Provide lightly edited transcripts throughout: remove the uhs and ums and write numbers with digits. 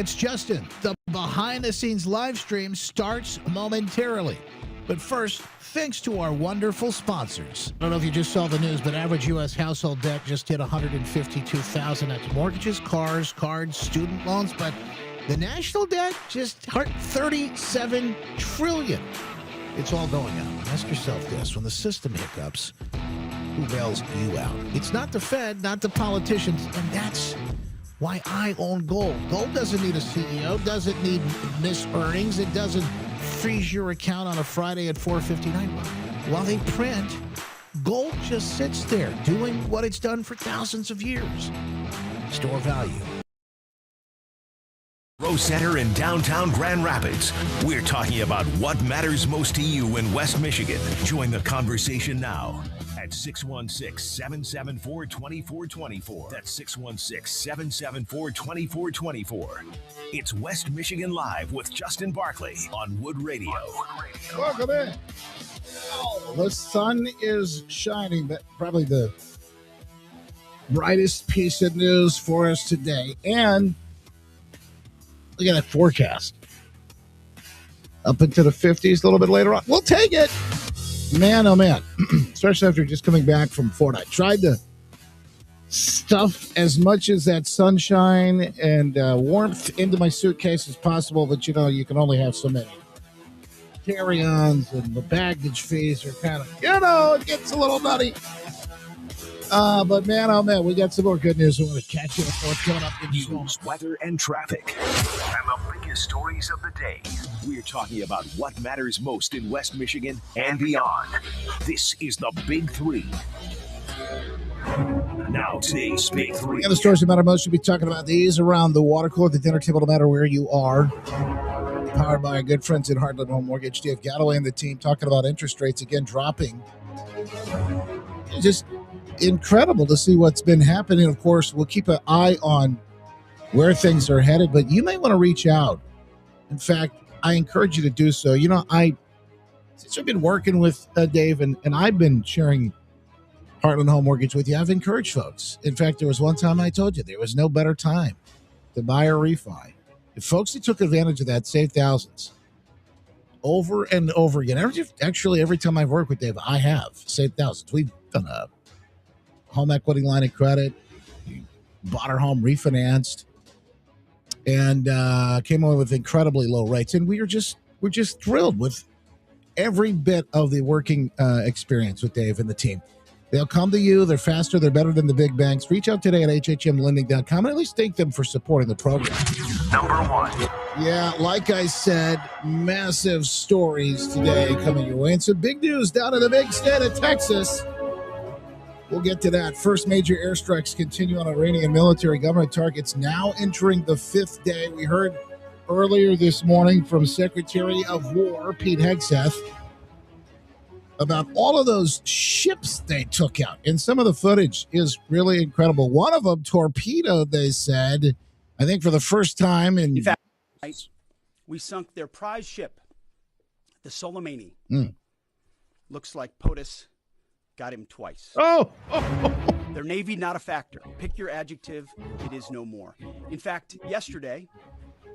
it's Justin. The behind-the-scenes live stream starts momentarily. But first, thanks to our wonderful sponsors. I don't know if you just saw the news, but average U.S. household debt just hit $152,000. That's mortgages, cars, cards, student loans. But the national debt just hit $37 trillion. It's all going out. Ask yourself this. When the system hiccups, who bails you out? It's not the Fed, not the politicians, and that's why I own gold. Gold doesn't need a CEO, doesn't need missed earnings. It doesn't freeze your account on a Friday at 4:59. While they print, gold just sits there doing what it's done for thousands of years. Store value. Rose Center in downtown Grand Rapids. We're talking about what matters most to you in West Michigan. Join the conversation now at 616-774-2424. That's 616-774-2424. It's West Michigan Live with Justin Barkley on Wood Radio. Welcome in. The sun is shining. Probably the brightest piece of news for us today. And look at that forecast. Up into the 50s a little bit later on. We'll take it. Man, oh man. Especially after just coming back from Florida. I tried to stuff as much as that sunshine and warmth into my suitcase as possible, but you know, you can only have so many carry-ons, and the baggage fees are kind of, it gets a little nutty. But man, oh man, we got some more good news. I want to catch you up on what's coming up in news, weather, and traffic. And the biggest stories of the day. We're talking about what matters most in West Michigan and beyond. This is the Big Three. Now, today's Big Three. The other stories that matter most, we'll be talking about these around the water cooler, the dinner table, no matter where you are. Powered by our good friends at Heartland Home Mortgage. Dave Galloway and the team talking about interest rates again dropping. Just incredible to see what's been happening. Of course, we'll keep an eye on where things are headed, but you may want to reach out. In fact, I encourage you to do so. Since I've been working with Dave and I've been sharing Heartland Home Mortgage with you, I've encouraged folks. In fact, there was one time I told you there was no better time to buy or refi. If folks that took advantage of that saved thousands over and over again. Actually, every time I've worked with Dave, I have saved thousands. We've done a home equity line of credit, bought our home refinanced, and came away with incredibly low rates. And we're just thrilled with every bit of the working experience with Dave and the team. They'll come to you. They're faster. They're better than the big banks. Reach out today at hhmlending.com and at least thank them for supporting the program. Number one. Yeah, like I said, massive stories today coming your way. And some big news down in the big state of Texas. We'll get to that. First major airstrikes continue on Iranian military government targets, now entering the fifth day. We heard earlier this morning from Secretary of War Pete Hegseth about all of those ships they took out. And some of the footage is really incredible. One of them torpedoed, they said, I think for the first time in fact, we sunk their prize ship, the Soleimani. Looks like POTUS got him twice. Their Navy, not a factor. Pick your adjective. It is no more. In fact, yesterday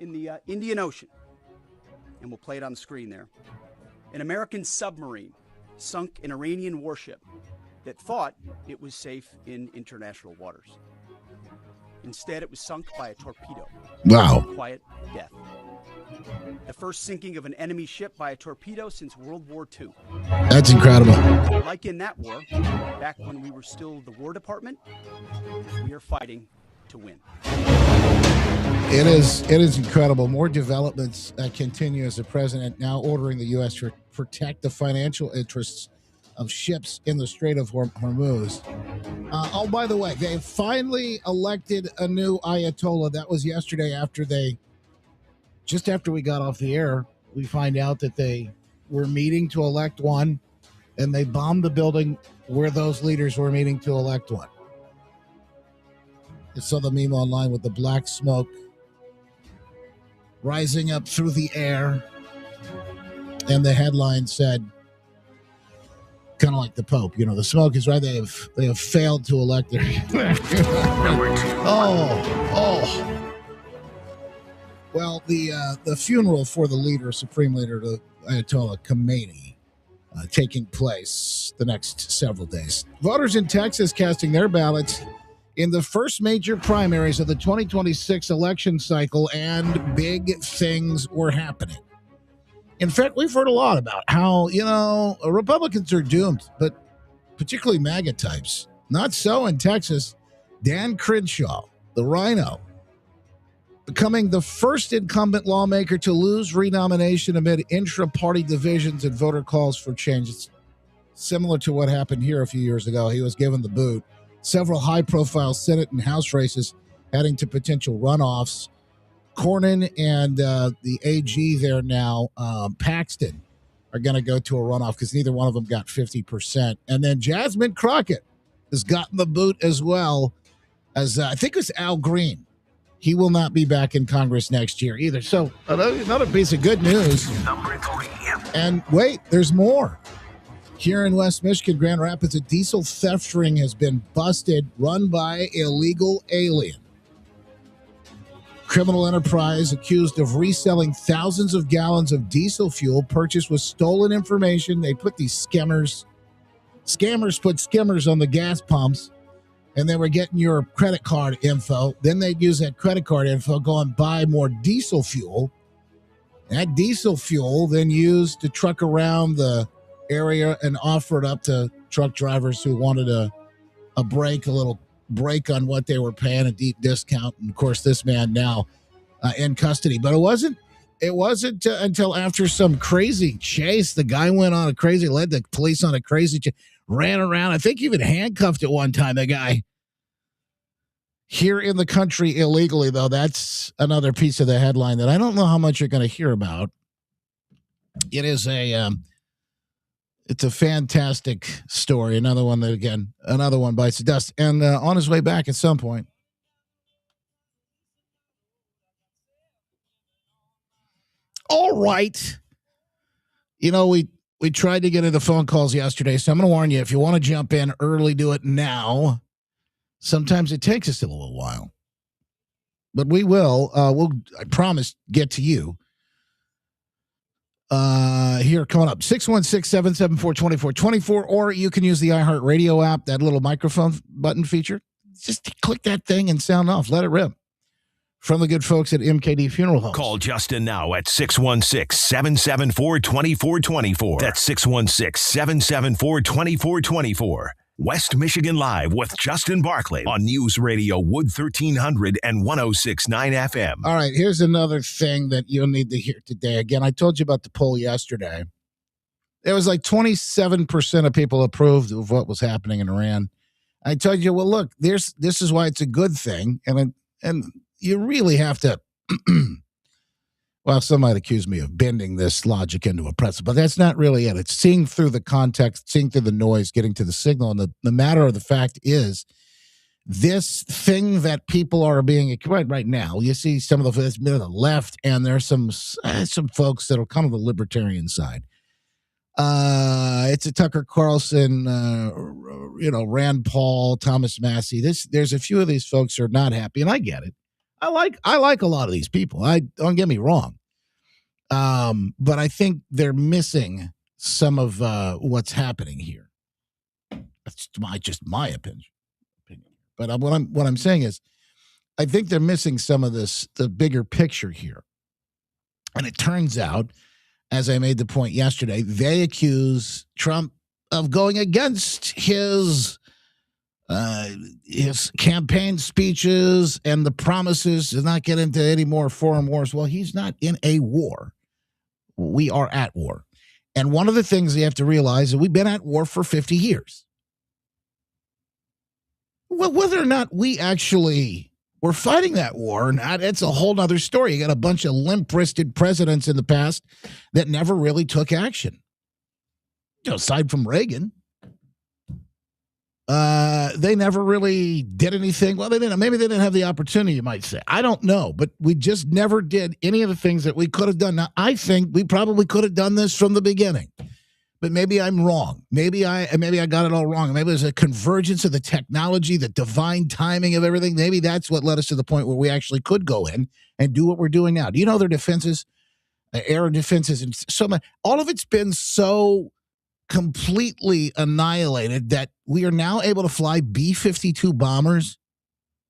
in the Indian Ocean, and we'll play it on the screen there, an American submarine sunk an Iranian warship that thought it was safe in international waters. Instead, it was sunk by a torpedo. Wow. Quiet death. The first sinking of an enemy ship by a torpedo since World War II. That's incredible. Like in that war, back when we were still the War Department, we are fighting to win. It is incredible. More developments continue as the president now ordering the U.S. to protect the financial interests of ships in the Strait of Hormuz. By the way, they finally elected a new Ayatollah. That was yesterday just after we got off the air. We find out that they were meeting to elect one, and they bombed the building where those leaders were meeting to elect one. I saw the meme online with the black smoke rising up through the air, and the headline said, kind of like the Pope, the smoke is right. They have failed to elect their. Well, the funeral for the leader, Supreme Leader, the Ayatollah Khomeini, taking place the next several days. Voters in Texas casting their ballots in the first major primaries of the 2026 election cycle, and big things were happening. In fact, we've heard a lot about how, Republicans are doomed, but particularly MAGA types. Not so in Texas. Dan Crenshaw, the Rhino, becoming the first incumbent lawmaker to lose renomination amid intra-party divisions and voter calls for change. It's similar to what happened here a few years ago. He was given the boot. Several high-profile Senate and House races heading to potential runoffs. Cornyn and the AG there now, Paxton, are going to go to a runoff because neither one of them got 50%. And then Jasmine Crockett has gotten the boot as well as, I think it was Al Green. He will not be back in Congress next year either. So another piece of good news. Number 3. And wait, there's more. Here in West Michigan, Grand Rapids, a diesel theft ring has been busted, run by illegal alien. Criminal enterprise accused of reselling thousands of gallons of diesel fuel purchased with stolen information. They put these scammers put skimmers on the gas pumps, and they were getting your credit card info. Then they'd use that credit card info, go and buy more diesel fuel. That diesel fuel then used to truck around the area and offer it up to truck drivers who wanted a little break on what they were paying, a deep discount. And of course, this man now in custody. But it wasn't until after some crazy chase, the guy went on led the police on a crazy chase, ran around. I think even handcuffed at one time, the guy. Here in the country illegally, though, that's another piece of the headline that I don't know how much you're going to hear about. It is it's a fantastic story. Another one bites the dust. And on his way back at some point. All right. We tried to get into phone calls yesterday, so I'm going to warn you, if you want to jump in early, do it now. Sometimes it takes us a little while. But we will. I promise, get to you. Here coming up, 616-774-2424, or you can use the iHeartRadio app, that little microphone button feature. Just click that thing and sound off. Let it rip. From the good folks at MKD Funeral Homes. Call Justin now at 616-774-2424. That's 616-774-2424. West Michigan Live with Justin Barclay on News Radio Wood 1300 and 106.9 FM. All right, here's another thing that you'll need to hear today. Again, I told you about the poll yesterday. There was like 27% of people approved of what was happening in Iran. I told you, well, look, this is why it's a good thing, and you really have to. Well, some might accuse me of bending this logic into a pretzel, but that's not really it. It's seeing through the context, seeing through the noise, getting to the signal. And the matter of the fact is, this thing that people are being right now, you see some of the left, and there's some folks that are kind of the libertarian side. It's a Tucker Carlson, Rand Paul, Thomas Massey. There's a few of these folks who are not happy, and I get it. I like a lot of these people. Don't get me wrong. But I think they're missing some of what's happening here. That's just my opinion. But what I'm saying is, I think they're missing some of the bigger picture here. And it turns out, as I made the point yesterday, they accuse Trump of going against his campaign speeches and the promises to not get into any more foreign wars. Well, he's not in a war. We are at war. And one of the things you have to realize is we've been at war for 50 years. Well, whether or not we actually were fighting that war or not, it's a whole other story. You got a bunch of limp-wristed presidents in the past that never really took action. Aside from Reagan. They never really did anything. Well, they didn't. Maybe they didn't have the opportunity, you might say. I don't know. But we just never did any of the things that we could have done. Now, I think we probably could have done this from the beginning. But maybe I'm wrong. Maybe I got it all wrong. Maybe it was a convergence of the technology, the divine timing of everything. Maybe that's what led us to the point where we actually could go in and do what we're doing now. Do you know their defenses, air defenses, and so much? All of it's been so completely annihilated that we are now able to fly B-52 bombers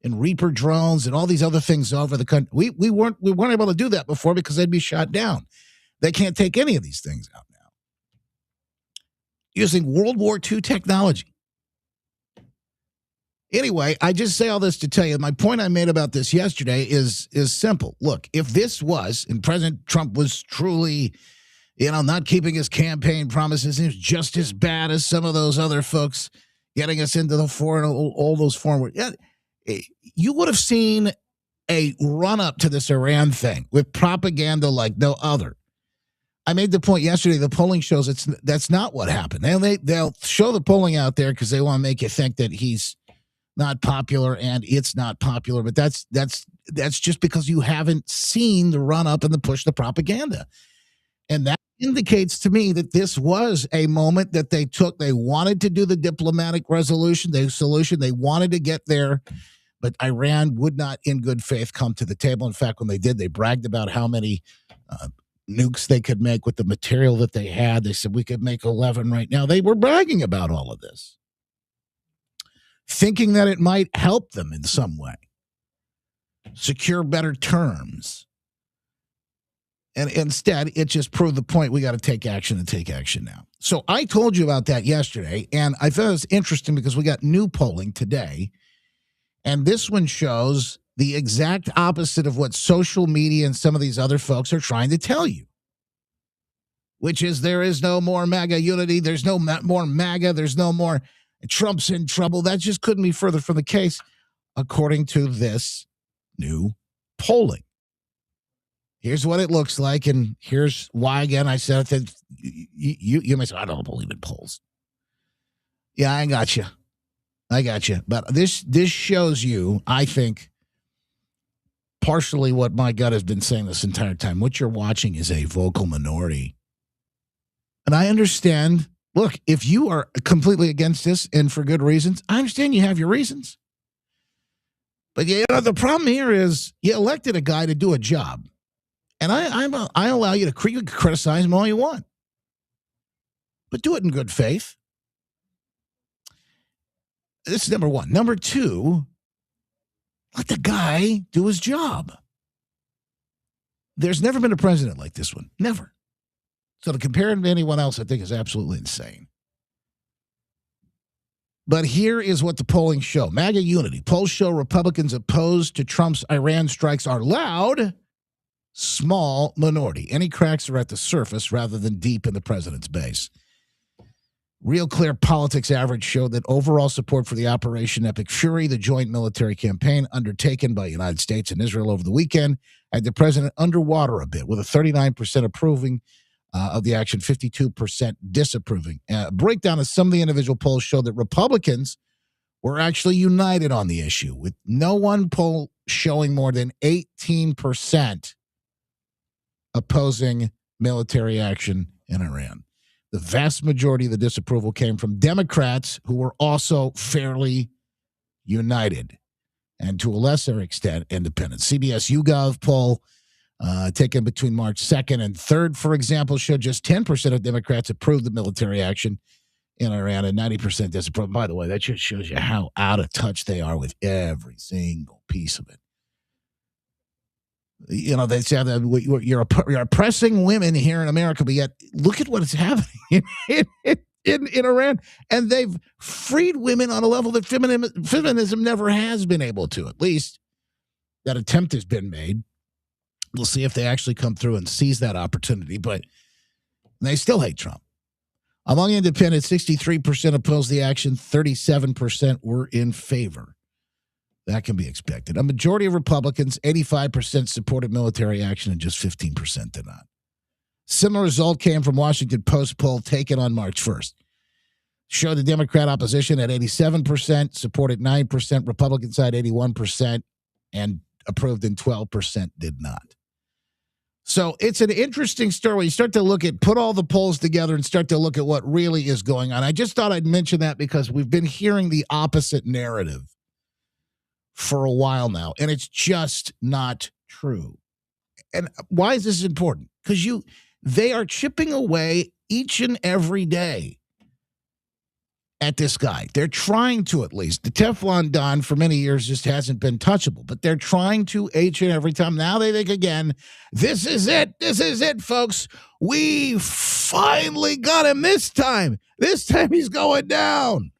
and Reaper drones and all these other things over the country. We weren't able to do that before because they'd be shot down. They can't take any of these things out now using World War II technology. Anyway, I just say all this to tell you, my point I made about this yesterday is simple. Look, if this was, and President Trump was truly, not keeping his campaign promises, he was just as bad as some of those other folks getting us into the foreign, all those foreign, you would have seen a run-up to this Iran thing with propaganda like no other. I made the point yesterday, the polling shows that's not what happened. They'll show the polling out there because they want to make you think that he's not popular and it's not popular, but that's just because you haven't seen the run-up and the push, the propaganda. And that indicates to me that this was a moment that they took. They wanted to do the diplomatic resolution, the solution. They wanted to get there, but Iran would not, in good faith, come to the table. In fact, when they did, they bragged about how many nukes they could make with the material that they had. They said, we could make 11 right now. They were bragging about all of this, thinking that it might help them in some way, secure better terms. And instead, it just proved the point. We got to take action and take action now. So I told you about that yesterday, and I thought it was interesting because we got new polling today, and this one shows the exact opposite of what social media and some of these other folks are trying to tell you, which is there is no more MAGA unity. There's no more MAGA. There's no more Trump's in trouble. That just couldn't be further from the case, according to this new polling. Here's what it looks like, and here's why, again, I said that you may say, I don't believe in polls. Yeah, I got you. But this shows you, I think, partially what my gut has been saying this entire time. What you're watching is a vocal minority. And I understand, look, if you are completely against this and for good reasons, I understand you have your reasons. But the problem here is you elected a guy to do a job. And I allow you to criticize him all you want. But do it in good faith. This is number one. Number two, let the guy do his job. There's never been a president like this one. Never. So to compare him to anyone else, I think is absolutely insane. But here is what the polling show. MAGA unity. Polls show Republicans opposed to Trump's Iran strikes are loud, small minority. Any cracks are at the surface rather than deep in the president's base. Real Clear Politics average showed that overall support for the Operation Epic Fury, the joint military campaign undertaken by the United States and Israel over the weekend, had the president underwater a bit, with a 39% approving of the action, 52% disapproving. Breakdown of some of the individual polls showed that Republicans were actually united on the issue, with no one poll showing more than 18% opposing military action in Iran. The vast majority of the disapproval came from Democrats, who were also fairly united, and to a lesser extent, independents. CBS YouGov poll taken between March 2nd and 3rd, for example, showed just 10% of Democrats approved the military action in Iran and 90% disapproved. By the way, that just shows you how out of touch they are with every single piece of it. They say that you're oppressing women here in America, but yet look at what is happening in Iran. And they've freed women on a level that feminism never has been able to. At least that attempt has been made. We'll see if they actually come through and seize that opportunity, but they still hate Trump. Among independents, 63% opposed the action, 37% were in favor. That can be expected. A majority of Republicans, 85%, supported military action and just 15% did not. Similar result came from Washington Post poll taken on March 1st. Showed the Democrat opposition at 87%, supported 9%, Republican side 81%, and approved in 12% did not. So it's an interesting story. You start to put all the polls together and start to look at what really is going on. I just thought I'd mention that because we've been hearing the opposite narrative for a while now, and it's just not true. And why is this important? Because they are chipping away each and every day at this guy. They're trying to, at least. The Teflon Don for many years just hasn't been touchable, but they're trying to each and every time. Now they think again, this is it. This is it, folks. We finally got him this time. This time he's going down.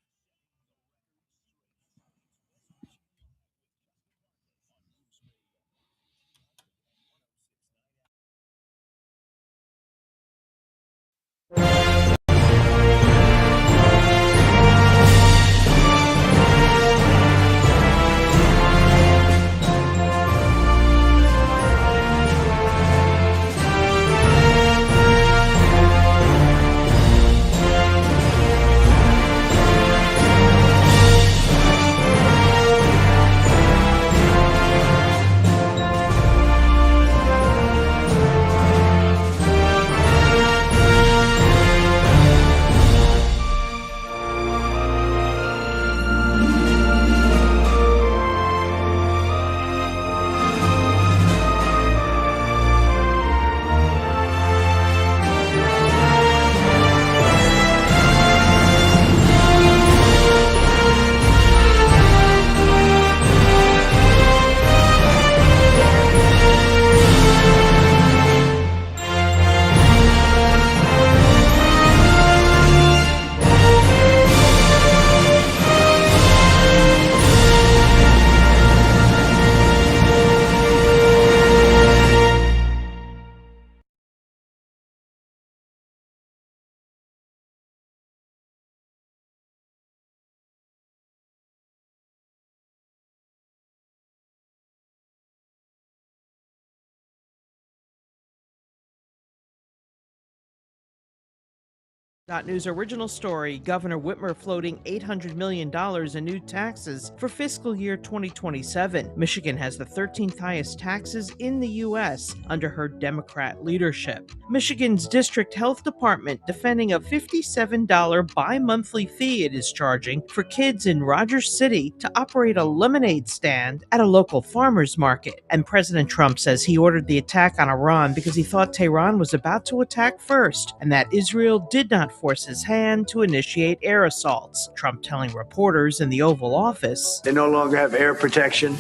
News original story, Governor Whitmer floating $800 million in new taxes for fiscal year 2027. Michigan has the 13th highest taxes in the U.S. under her Democrat leadership. Michigan's District Health Department defending a $57 bi-monthly fee it is charging for kids in Rogers City to operate a lemonade stand at a local farmer's market. And President Trump says he ordered the attack on Iran because he thought Tehran was about to attack first, and that Israel did not force his hand to initiate air assaults. Trump telling reporters in the Oval Office, they no longer have air protection.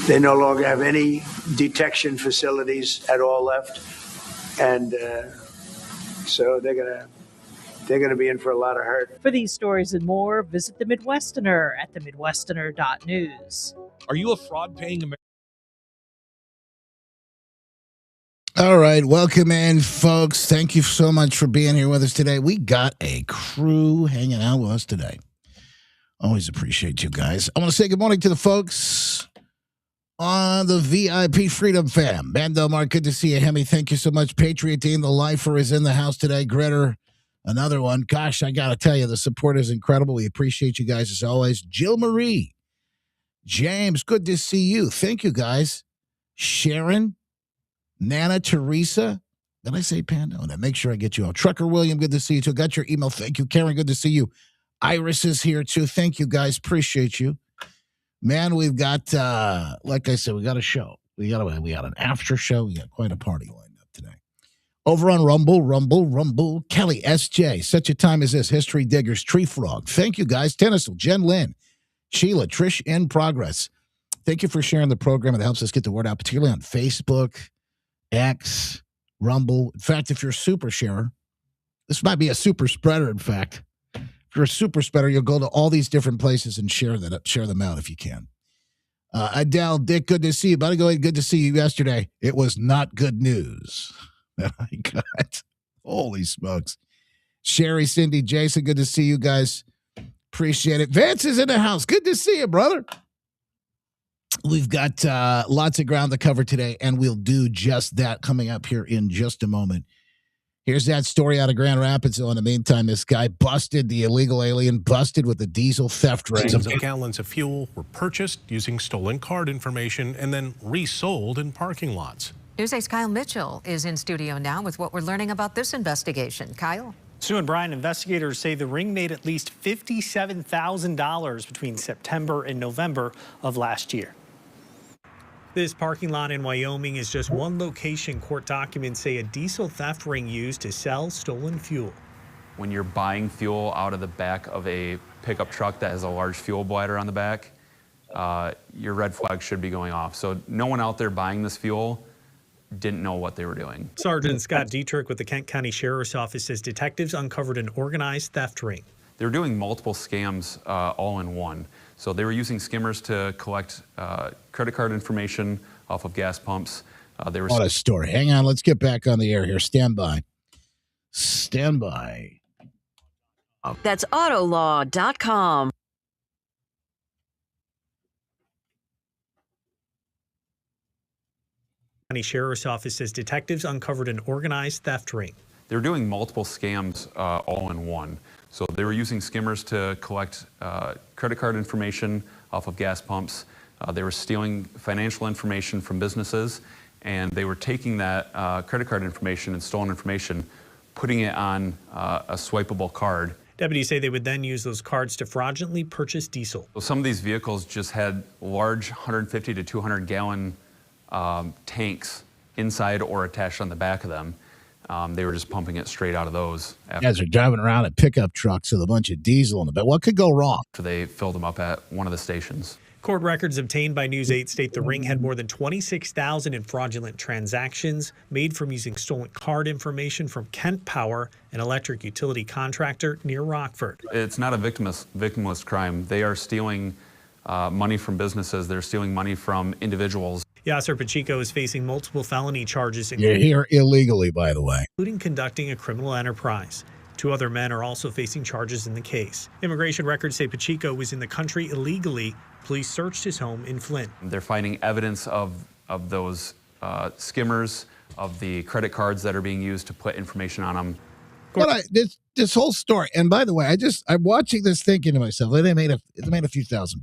They no longer have any detection facilities at all left. And so they're going to be in for a lot of hurt. For these stories and more, visit The Midwesterner at themidwesterner.news. Are you a fraud-paying American? All right, welcome in, folks. Thank you so much for being here with us today. We got a crew hanging out with us today. Always appreciate you guys. I want to say good morning to the folks on the VIP Freedom Fam. Bando Mark, good to see you. Hemi, thank you so much. Patriot Team, the Lifer is in the house today. Gritter, another one. Gosh, I got to tell you, the support is incredible. We appreciate you guys as always. Jill Marie, James, good to see you. Thank you, guys. Sharon, Nana Teresa. Did I say Panda? Oh, make sure I get you all. Trucker William, good to see you too. Got your email. Thank you. Karen, good to see you. Iris is here too. Thank you, guys. Appreciate you. Man, we've got, like I said, we got a show. We got an after show. We got quite a party lined up today. Over on Rumble. Kelly, SJ, such a time as this. History Diggers, Tree Frog. Thank you, guys. Tennisel, Jen Lynn, Sheila, Trish in progress. Thank you for sharing the program. It helps us get the word out, particularly on Facebook, X, Rumble. In fact, if you're a super sharer, this might be a super spreader, in fact. If you're a super spreader, you'll go to all these different places and share them out if you can. Adele, Dick, good to see you. Buddy, good to see you yesterday. It was not good news that I got. Holy smokes. Sherry, Cindy, Jason, good to see you guys. Appreciate it. Vance is in the house. Good to see you, brother. We've got lots of ground to cover today, and we'll do just that coming up here in just a moment. Here's that story out of Grand Rapids. So in the meantime, this guy busted, the illegal alien busted with a diesel theft ring. Tens of gallons of fuel were purchased using stolen card information and then resold in parking lots. News8's Kyle Mitchell is in studio now with what we're learning about this investigation. Kyle? Sue and Brian, investigators say the ring made at least $57,000 between September and November of last year. This parking lot in Wyoming is just one location court documents say a diesel theft ring used to sell stolen fuel. When you're buying fuel out of the back of a pickup truck that has a large fuel bladder on the back, your red flag should be going off. So no one out there buying this fuel didn't know what they were doing. Sergeant Scott Dietrich with the Kent County Sheriff's Office says detectives uncovered an organized theft ring. They were doing multiple scams all in one. So they were using skimmers to collect credit card information off of gas pumps. What a story. Hang on, let's get back on the air here. Stand by. Stand by. That's Autolaw.com. County Sheriff's Office says detectives uncovered an organized theft ring. They were doing multiple scams all in one. So they were using skimmers to collect credit card information off of gas pumps. They were stealing financial information from businesses, and they were taking that credit card information and stolen information, putting it on a swipeable card. Deputies say they would then use those cards to fraudulently purchase diesel. So some of these vehicles just had large 150 to 200 gallon tanks inside or attached on the back of them. They were just pumping it straight out of those. You guys are driving around in pickup trucks with a bunch of diesel in the back. What could go wrong? So they filled them up at one of the stations. Court records obtained by News8 state the ring had more than 26,000 in fraudulent transactions made from using stolen card information from Kent Power, an electric utility contractor near Rockford. It's not a victimless crime. They are stealing money from businesses. They're stealing money from individuals. Yasser Pacheco is facing multiple felony charges. You're here illegally, by the way. Including conducting a criminal enterprise. 2 other men are also facing charges in the case. Immigration records say Pacheco was in the country illegally. Police searched his home in Flint. They're finding evidence of those skimmers, of the credit cards that are being used to put information on them. But this whole story, and by the way, I'm watching this thinking to myself, they made a few $1,000.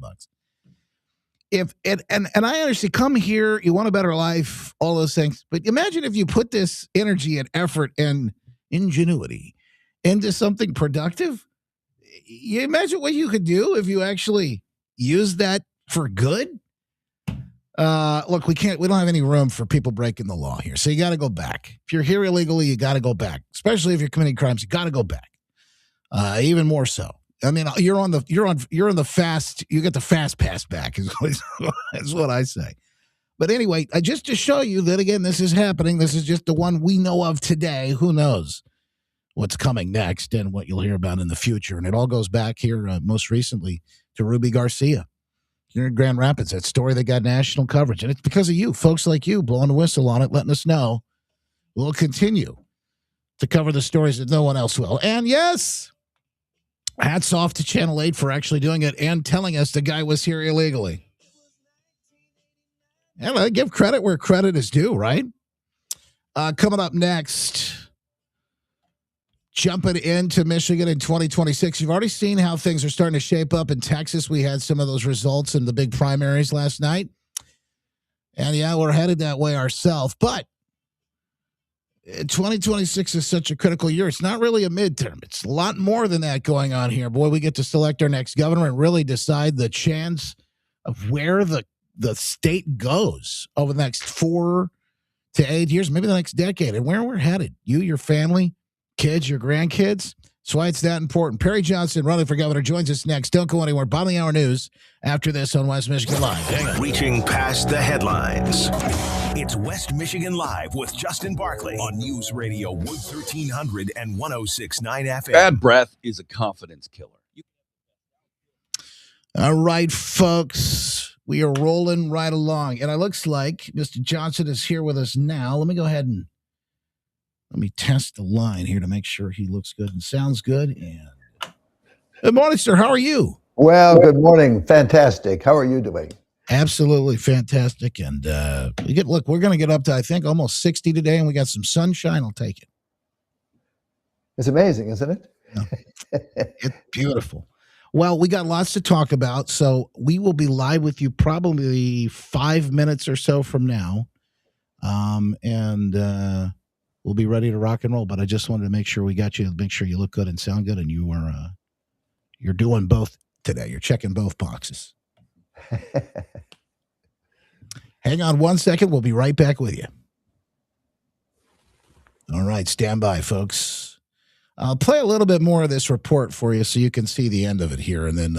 If and I understand, come here, you want a better life, all those things. But imagine if you put this energy and effort and ingenuity into something productive. You imagine what you could do if you actually use that for good. Look, we don't have any room for people breaking the law here. So you got to go back. If you're here illegally, you got to go back, especially if you're committing crimes, you got to go back. Even more so. I mean, you're in the fast, you get the fast pass back is what I say. But anyway, just to show you that, again, this is happening. This is just the one we know of today. Who knows what's coming next and what you'll hear about in the future. And it all goes back here most recently to Ruby Garcia here in Grand Rapids, that story that got national coverage. And it's because of you, folks like you, blowing the whistle on it, letting us know. We'll continue to cover the stories that no one else will. And yes, hats off to Channel 8 for actually doing it and telling us the guy was here illegally. And I give credit where credit is due, right? Coming up next, jumping into Michigan in 2026. You've already seen how things are starting to shape up in Texas. We had some of those results in the big primaries last night. And yeah, we're headed that way ourselves. But 2026 is such a critical year. It's not really a midterm. It's a lot more than that going on here. Boy, we get to select our next governor and really decide the chance of where the state goes over the next 4 to 8 years, maybe the next decade, and where we're headed. You, your family, kids, your grandkids. That's why it's that important. Perry Johnson, running for governor, joins us next. Don't go anywhere. Bottom of the hour news after this on West Michigan Live. Reaching past the headlines. It's West Michigan Live with Justin Barkley on News Radio 1300 and 106.9 FM. Bad breath is a confidence killer. All right, folks. We are rolling right along. And it looks like Mr. Johnson is here with us now. Let me go ahead and let me test the line here to make sure he looks good and sounds good. And good morning, sir. How are you? Well, good morning. Fantastic. How are you doing? Absolutely fantastic. And we're going to get up to, I think, almost 60 today, and we got some sunshine. I'll take it. It's amazing, isn't it? No. It's beautiful. Well, we got lots to talk about, so we will be live with you probably 5 minutes or so from now. and we'll be ready to rock and roll. But I just wanted to make sure we got you, make sure you look good and sound good, and you're doing both today. You're checking both boxes. Hang on 1 second. We'll be right back with you. All right, stand by, folks. I'll play a little bit more of this report for you so you can see the end of it here, and then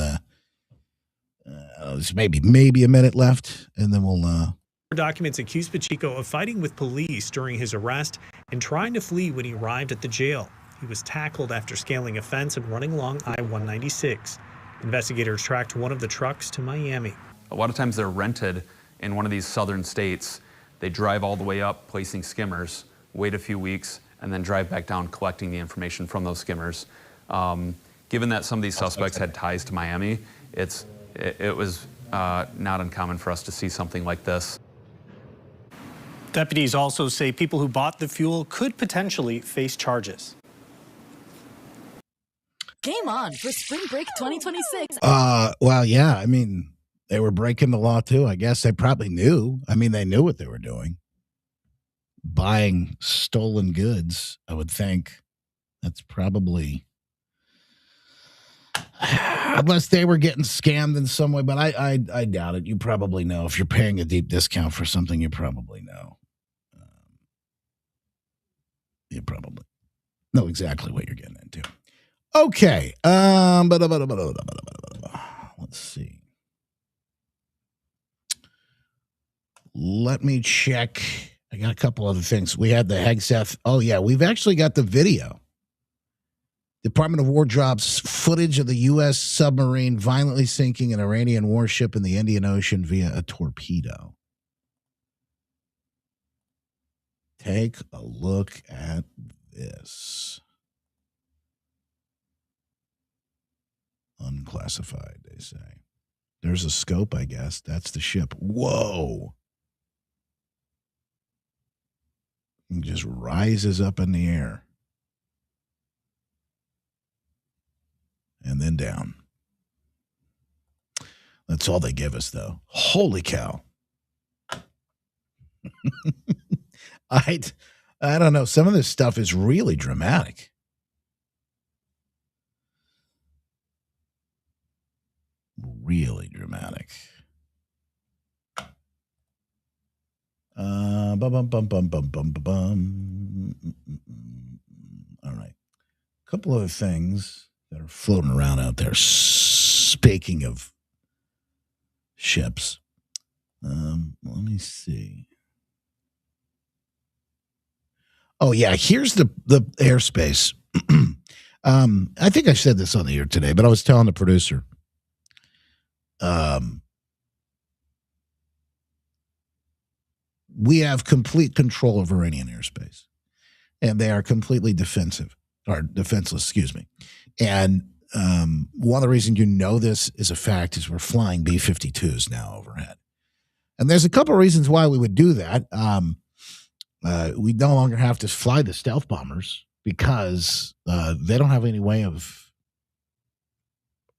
there's maybe a minute left, and then we'll. Documents accused Pacheco of fighting with police during his arrest and trying to flee when he arrived at the jail. He was tackled after scaling a fence and running along I-196. Investigators tracked one of the trucks to Miami. A lot of times they're rented in one of these southern states. They drive all the way up, placing skimmers, wait a few weeks, and then drive back down, collecting the information from those skimmers. Given that some of these suspects had ties to Miami, it was not uncommon for us to see something like this. Deputies also say people who bought the fuel could potentially face charges. Game on for Spring Break 2026. Well, yeah. I mean, they were breaking the law too. I guess they probably knew. I mean, they knew what they were doing. Buying stolen goods, I would think. That's probably, unless they were getting scammed in some way. But I doubt it. You probably know if you're paying a deep discount for something. You probably know. You probably know exactly what you're getting into. Okay. Let's see. Let me check. I got a couple other things. We had the Hegseth. Oh, yeah. We've actually got the video. Department of War drops footage of the U.S. submarine violently sinking an Iranian warship in the Indian Ocean via a torpedo. Take a look at this. Unclassified, they say. There's a scope, I guess. That's the ship. Whoa. It just rises up in the air. And then down. That's all they give us, though. Holy cow. I don't know. Some of this stuff is really dramatic. Really dramatic. All right. A couple other things that are floating around out there. Speaking of ships, let me see. Oh, yeah, here's the airspace. I think I said this on the air today, but I was telling the producer. We have complete control of Iranian airspace, and they are completely defenseless, excuse me. And one of the reasons you know this is a fact is we're flying B-52s now overhead. And there's a couple of reasons why we would do that. We no longer have to fly the stealth bombers because they don't have any way of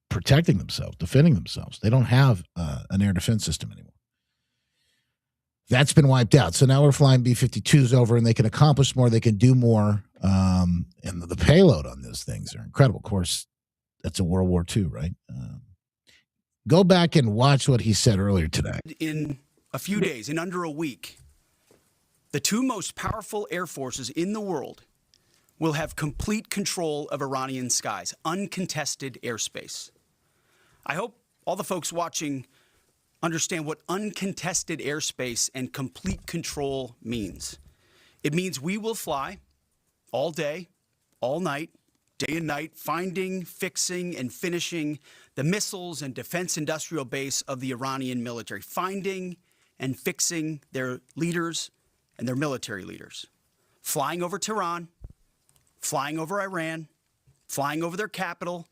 protecting themselves, defending themselves. They don't have an air defense system anymore. That's been wiped out. So now we're flying B-52s over, and they can accomplish more. They can do more. And the payload on those things are incredible. Of course, that's a World War II, right? Go back and watch what he said earlier today. In a few days, in under a week, the two most powerful air forces in the world will have complete control of Iranian skies, uncontested airspace. I hope all the folks watching understand what uncontested airspace and complete control means. It means we will fly all day, all night, day and night, finding, fixing, and finishing the missiles and defense industrial base of the Iranian military, finding and fixing their leaders and their military leaders, flying over Tehran, flying over Iran, flying over their capital,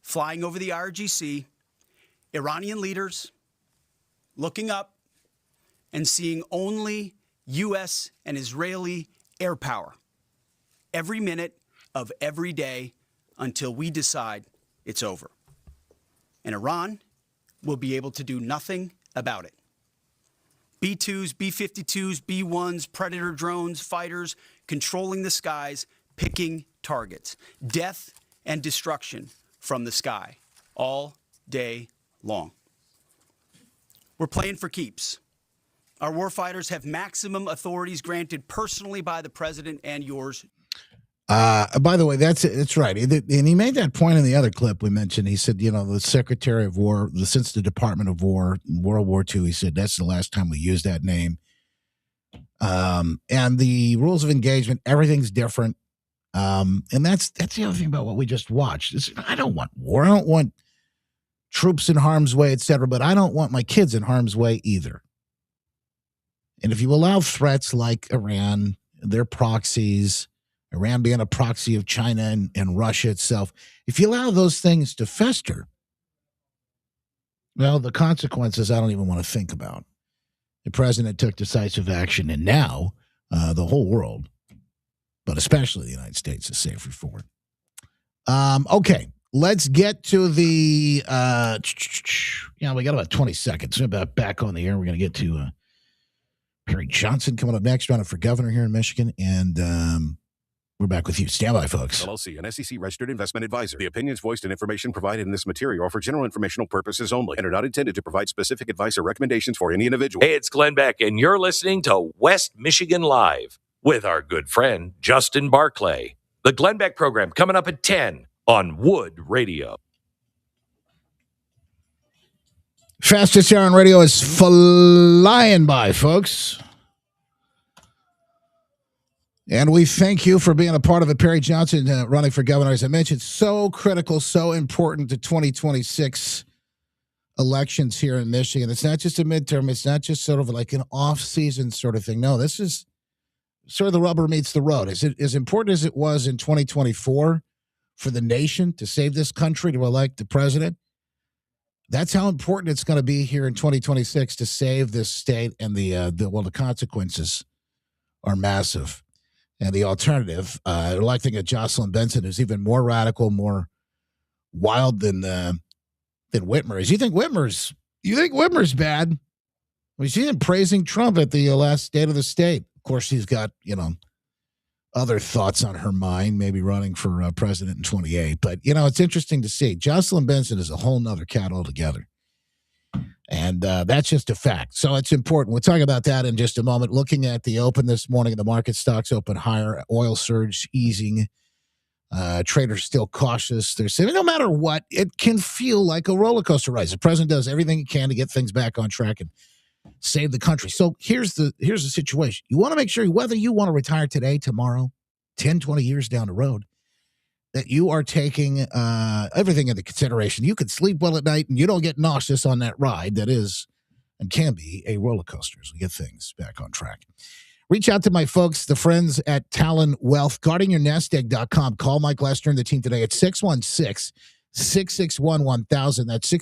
flying over the IRGC, Iranian leaders looking up and seeing only U.S. and Israeli air power every minute of every day until we decide it's over. And Iran will be able to do nothing about it. B-2s, B-52s, B-1s, Predator drones, fighters, controlling the skies, picking targets. Death and destruction from the sky all day long. We're playing for keeps. Our warfighters have maximum authorities granted personally by the president and yours. By the way, that's right. And he made that point in the other clip we mentioned. He said, the Secretary of War, since the Department of War, World War II, he said that's the last time we used that name. And the rules of engagement, everything's different. And that's the other thing about what we just watched. I don't want war. I don't want troops in harm's way, et cetera, but I don't want my kids in harm's way either. And if you allow threats like Iran, their proxies, Iran being a proxy of China and Russia itself, if you allow those things to fester, well, the consequences I don't even want to think about. The president took decisive action, and now the whole world, but especially the United States, is safer for it. Okay, let's get to the, we got about 20 seconds. We're about back on the air. We're going to get to Perry Johnson coming up next, running for governor here in Michigan, and we're back with you. Stand by, folks. LLC, an SEC-registered investment advisor. The opinions voiced and information provided in this material are for general informational purposes only and are not intended to provide specific advice or recommendations for any individual. Hey, it's Glenn Beck, and you're listening to West Michigan Live with our good friend, Justin Barclay. The Glenn Beck program coming up at 10 on Wood Radio. Fastest hour on radio is flying by, folks. And we thank you for being a part of it. Perry Johnson running for governor, as I mentioned, so critical, so important to 2026 elections here in Michigan. It's not just a midterm. It's not just sort of like an off-season sort of thing. No, this is sort of the rubber meets the road. Is it as important as it was in 2024 for the nation to save this country, to elect the president? That's how important it's going to be here in 2026 to save this state, and the consequences are massive. And the alternative, electing a Jocelyn Benson, who's even more radical, more wild than Whitmer is. You think Whitmer's bad? We see him praising Trump at the last State of the State. Of course, she's got other thoughts on her mind, maybe running for president in 28. But it's interesting to see. Jocelyn Benson is a whole nother cat altogether. And that's just a fact. So it's important. We'll talk about that in just a moment. Looking at the open this morning, the market stocks open higher. Oil surge easing. Traders still cautious. They're saying no matter what, it can feel like a roller coaster ride. The president does everything he can to get things back on track and save the country. So here's the situation. You want to make sure whether you want to retire today, tomorrow, 10, 20 years down the road, that you are taking everything into consideration. You can sleep well at night and you don't get nauseous on that ride that is and can be a roller coaster as we get things back on track. Reach out to my folks, the friends at Talon Wealth, guardingyoursnestegg.com. Call Mike Lester and the team today at 616-661-1000. That's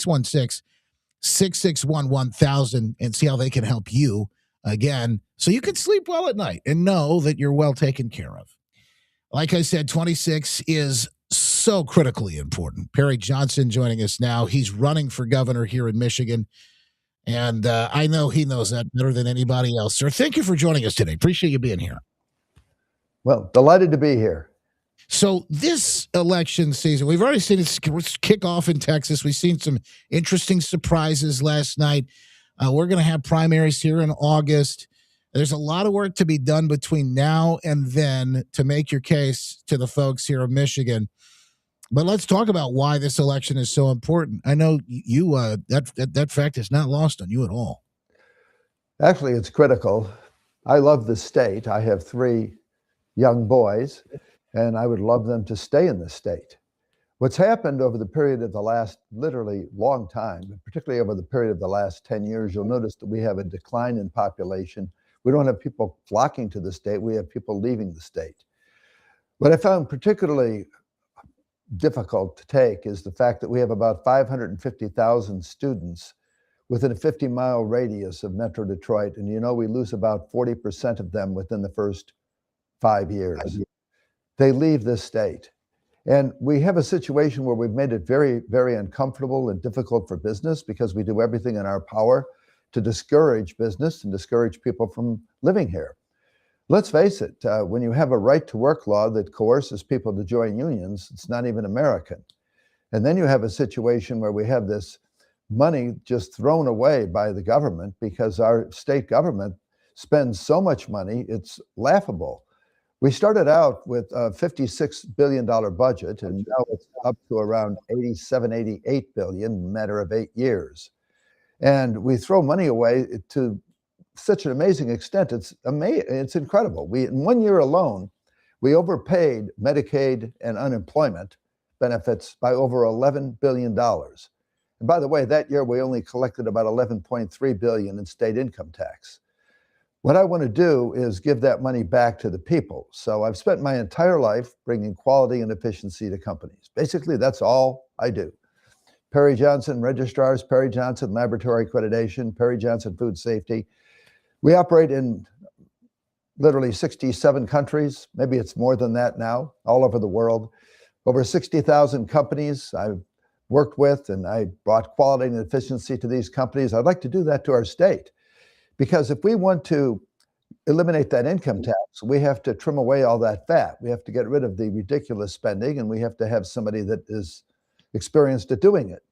616-661-1000, and see how they can help you again so you can sleep well at night and know that you're well taken care of. Like I said, 26 is so critically important. Perry Johnson joining us now. He's running for governor here in Michigan, and I know he knows that better than anybody else. Sir, thank you for joining us today. Appreciate you being here. Well, delighted to be here. So this election season, we've already seen it kick off in Texas. We've seen some interesting surprises last night. We're going to have primaries here in August. There's a lot of work to be done between now and then to make your case to the folks here in Michigan. But let's talk about why this election is so important. I know you that fact is not lost on you at all. Actually, it's critical. I love the state. I have 3 young boys, and I would love them to stay in the state. What's happened over the period of the last literally long time, particularly over the period of the last 10 years, you'll notice that we have a decline in population. We don't have people flocking to the state. We have people leaving the state. What I found particularly difficult to take is the fact that we have about 550,000 students within a 50-mile radius of Metro Detroit. And we lose about 40% of them within the first 5 years. They leave this state. And we have a situation where we've made it very, very uncomfortable and difficult for business because we do everything in our power to discourage business and discourage people from living here. Let's face it, when you have a right to work law that coerces people to join unions, it's not even American. And then you have a situation where we have this money just thrown away by the government because our state government spends so much money, it's laughable. We started out with a $56 billion budget, and now it's up to around 87, 88 billion in a matter of 8 years. And we throw money away to such an amazing extent. It's incredible. In 1 year alone, we overpaid Medicaid and unemployment benefits by over $11 billion. And by the way, that year we only collected about $11.3 billion in state income tax. What I want to do is give that money back to the people. So I've spent my entire life bringing quality and efficiency to companies. Basically, that's all I do. Perry Johnson registrars, Perry Johnson laboratory accreditation, Perry Johnson food safety. We operate in literally 67 countries. Maybe it's more than that now, all over the world. Over 60,000 companies I've worked with, and I brought quality and efficiency to these companies. I'd like to do that to our state, because if we want to eliminate that income tax, we have to trim away all that fat. We have to get rid of the ridiculous spending, and we have to have somebody that is experienced at doing it.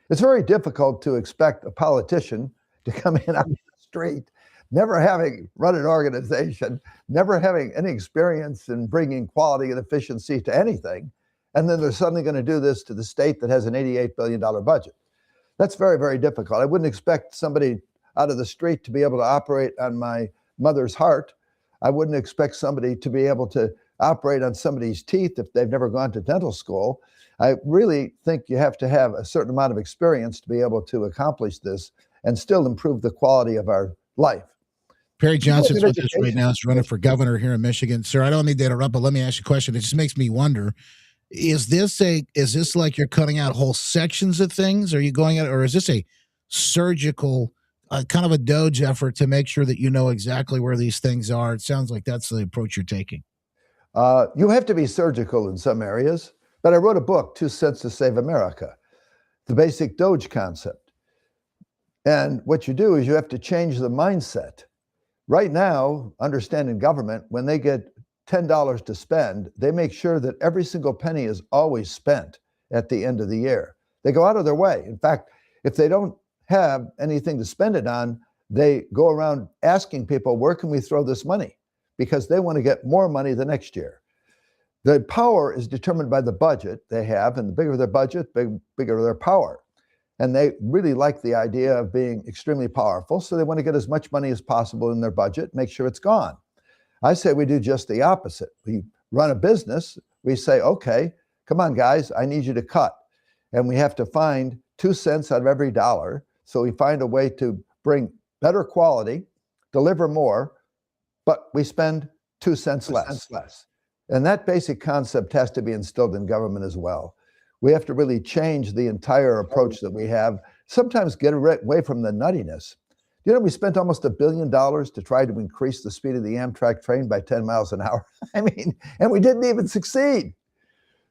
It's very difficult to expect a politician to come in on the street, never having run an organization, never having any experience in bringing quality and efficiency to anything, and then they're suddenly going to do this to the state that has an $88 billion budget. That's very, very difficult. I wouldn't expect somebody out of the street to be able to operate on my mother's heart. I wouldn't expect somebody to be able to operate on somebody's teeth if they've never gone to dental school. I really think you have to have a certain amount of experience to be able to accomplish this and still improve the quality of our life. Perry Johnson's with us right now. He's running for governor here in Michigan. Sir, I don't mean to interrupt, but let me ask you a question. It just makes me wonder, is this like you're cutting out whole sections of things? Are you going out, or is this a surgical kind of a Doge effort to make sure that you know exactly where these things are? It sounds like that's the approach you're taking. You have to be surgical in some areas, but I wrote a book, 2 Cents to Save America, the basic Doge concept. And what you do is you have to change the mindset. Right now, understanding government, when they get $10 to spend, they make sure that every single penny is always spent at the end of the year. They go out of their way. In fact, if they don't have anything to spend it on, they go around asking people, where can we throw this money? Because they want to get more money the next year. The power is determined by the budget they have, and the bigger their budget, bigger their power. And they really like the idea of being extremely powerful, so they want to get as much money as possible in their budget, make sure it's gone. I say we do just the opposite. We run a business, we say, okay, come on guys, I need you to cut. And we have to find 2 cents out of every dollar. So we find a way to bring better quality, deliver more, but we spend 2 cents less. And that basic concept has to be instilled in government as well. We have to really change the entire approach that we have, sometimes get away from the nuttiness. You know, we spent almost $1 billion to try to increase the speed of the Amtrak train by 10 miles an hour. I mean, and we didn't even succeed.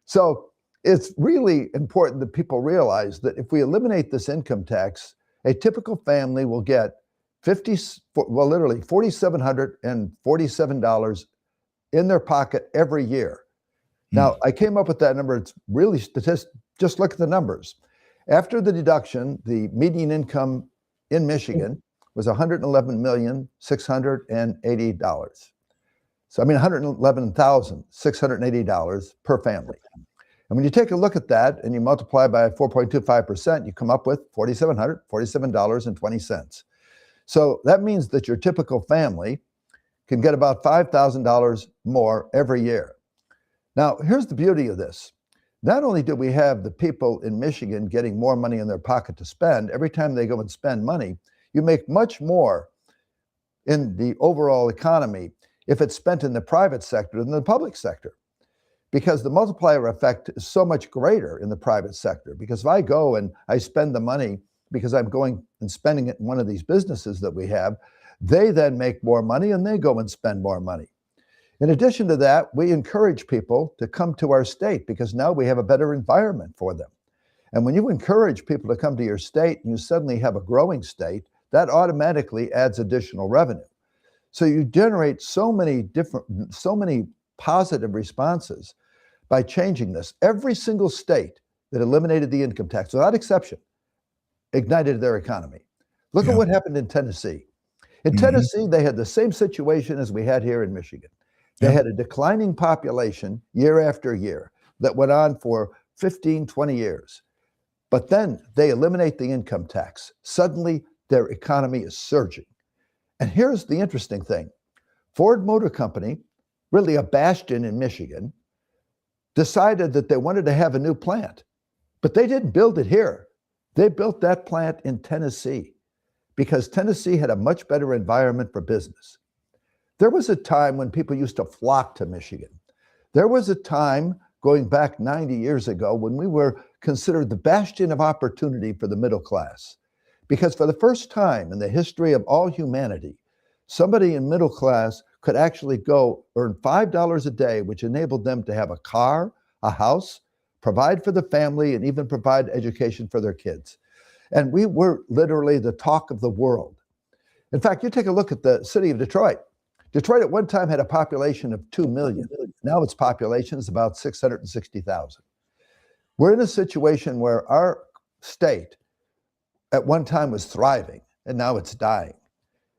So it's really important that people realize that if we eliminate this income tax, a typical family will get literally $4,747 in their pocket every year. Now, I came up with that number. It's really statistic. Just look at the numbers. After the deduction, the median income in Michigan was $111,680. So, I mean, $111,680 per family. And when you take a look at that and you multiply by 4.25%, you come up with $4,747.20. So that means that your typical family can get about $5,000 more every year. Now, here's the beauty of this. Not only do we have the people in Michigan getting more money in their pocket to spend, every time they go and spend money, you make much more in the overall economy if it's spent in the private sector than the public sector. Because the multiplier effect is so much greater in the private sector. Because if I go and I spend the money because I'm going and spending it in one of these businesses that we have, they then make more money and they go and spend more money. In addition to that, we encourage people to come to our state because now we have a better environment for them. And when you encourage people to come to your state and you suddenly have a growing state that automatically adds additional revenue. So you generate so many positive responses by changing this. Every single state that eliminated the income tax, without exception, ignited their economy. Look at what happened in Tennessee. In Tennessee, they had the same situation as we had here in Michigan. They had a declining population year after year that went on for 15, 20 years. But then they eliminate the income tax. Suddenly, their economy is surging. And here's the interesting thing. Ford Motor Company, really a bastion in Michigan, decided that they wanted to have a new plant. But they didn't build it here. They built that plant in Tennessee because Tennessee had a much better environment for business. There was a time when people used to flock to Michigan. There was a time going back 90 years ago when we were considered the bastion of opportunity for the middle class. Because for the first time in the history of all humanity, somebody in middle class could actually go earn $5 a day, which enabled them to have a car, a house, provide for the family, and even provide education for their kids. And we were literally the talk of the world. In fact, you take a look at the city of Detroit. Detroit at one time had a population of 2 million. Now its population is about 660,000. We're in a situation where our state at one time was thriving, and now it's dying.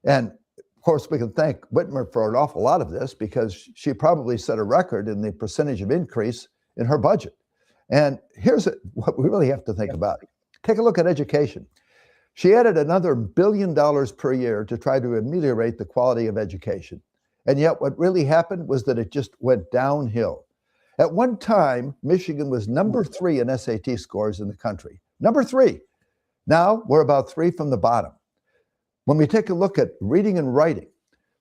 And of course, we can thank Whitmer for an awful lot of this because she probably set a record in the percentage of increase in her budget. And here's what we really have to think about. Take a look at education. She added another $1 billion per year to try to ameliorate the quality of education. And yet what really happened was that it just went downhill. At one time, Michigan was number 3 in SAT scores in the country. Number 3. Now we're about 3 from the bottom. When we take a look at reading and writing,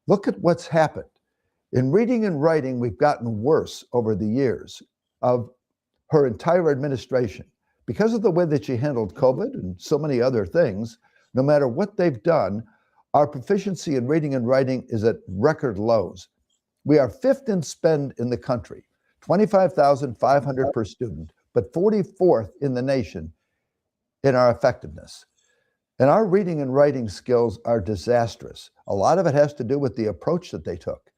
look at what's happened. In reading and writing, we've gotten worse over the years of her entire administration. Because of the way that she handled COVID and so many other things, no matter what they've done, our proficiency in reading and writing is at record lows. We are 5th in spend in the country, $25,500 per student, but 44th in the nation in our effectiveness. And our reading and writing skills are disastrous. A lot of it has to do with the approach that they took.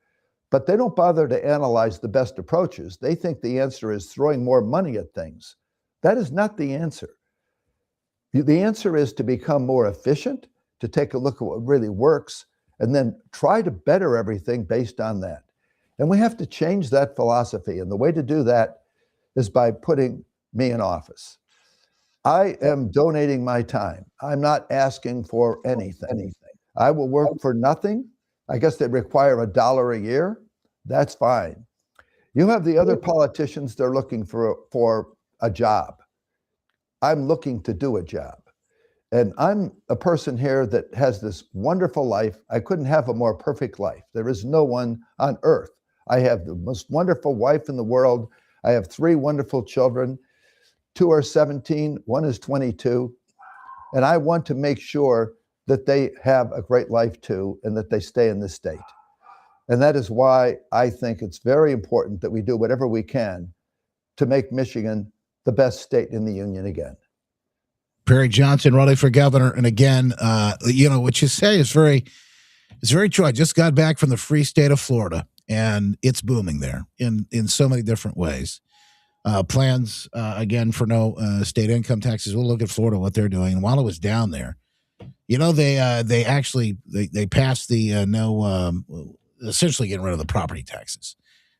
But they don't bother to analyze the best approaches. They think the answer is throwing more money at things. That is not the answer. The answer is to become more efficient, to take a look at what really works, and then try to better everything based on that. And we have to change that philosophy. And the way to do that is by putting me in office. I am donating my time. I'm not asking for anything. I will work for nothing. I guess they require $1 a year. That's fine. You have the other politicians, they're looking for a job. I'm looking to do a job. And I'm a person here that has this wonderful life. I couldn't have a more perfect life. There is no one on earth. I have the most wonderful wife in the world. I have 3 wonderful children. 2 are 17, 1 is 22. And I want to make sure that they have a great life too, and that they stay in this state. And that is why I think it's very important that we do whatever we can to make Michigan the best state in the union again. Perry Johnson running for governor. And again, what you say is it's very true. I just got back from the free state of Florida, and it's booming there in so many different ways. Plans, again, for no state income taxes. We'll look at Florida, what they're doing. And while I was down there, they actually passed the essentially getting rid of the property taxes.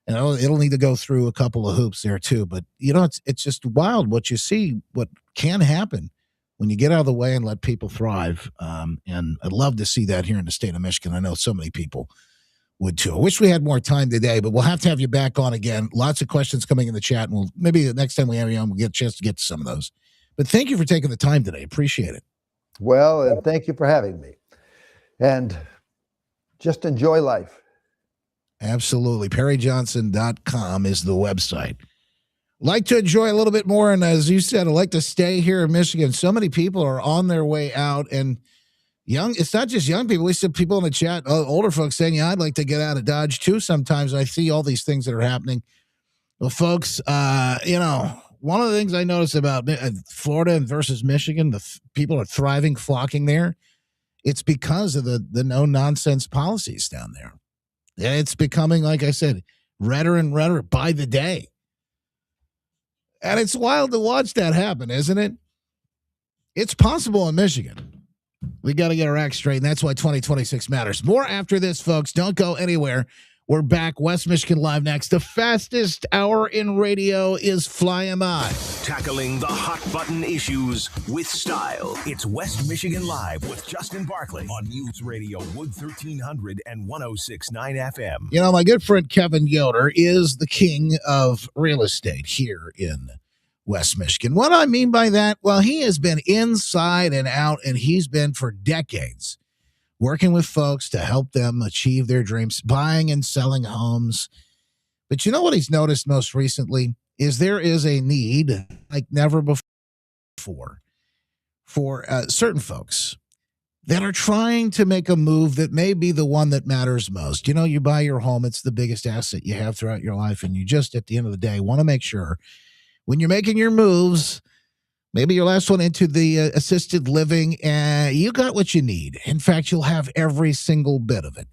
And it'll need to go through a couple of hoops there too. But, it's just wild what you see, what can happen when you get out of the way and let people thrive. And I'd love to see that here in the state of Michigan. I know so many people would too. I wish we had more time today, but we'll have to have you back on again. Lots of questions coming in the chat, and maybe the next time we have you on, we'll get a chance to get to some of those. But thank you for taking the time today. Appreciate it. Well, and thank you for having me. And just enjoy life. Absolutely. PerryJohnson.com is the website. Like to enjoy a little bit more, and as you said, I like to stay here in Michigan. So many people are on their way out, and it's not just young people. We see people in the chat, older folks saying, I'd like to get out of Dodge too. Sometimes I see all these things that are happening. Well, folks, one of the things I notice about Florida versus Michigan, the people are thriving, flocking there, It's because of the no-nonsense policies down there. It's becoming, like I said, redder and redder by the day. And it's wild to watch that happen, isn't it? It's possible in Michigan. We got to get our act straight, and that's why 2026 matters. More after this, folks. Don't go anywhere. We're back. West Michigan Live next. The fastest hour in radio is flying by. Tackling the hot-button issues with style. It's West Michigan Live with Justin Barclay on News Radio Wood 1300 and 106.9 FM. You know, my good friend Kevin Yoder is the king of real estate here in West Michigan. What I mean by that, well, he has been inside and out, and he's been for decades working with folks to help them achieve their dreams, buying and selling homes. But you know what he's noticed most recently is there is a need like never before for certain folks that are trying to make a move that may be the one that matters most. You know, you buy your home, it's the biggest asset you have throughout your life, and you just, at the end of the day, want to make sure when you're making your moves, maybe your last one into the assisted living, you got what you need. In fact, you'll have every single bit of it.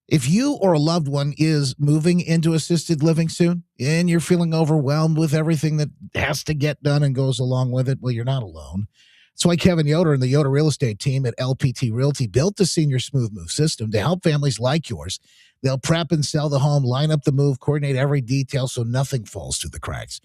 If you or a loved one is moving into assisted living soon and you're feeling overwhelmed with everything that has to get done and goes along with it, well, you're not alone. That's why Kevin Yoder and the Yoder Real Estate team at LPT Realty built the Senior Smooth Move system to help families like yours. They'll prep and sell the home, line up the move, coordinate every detail so nothing falls through the cracks.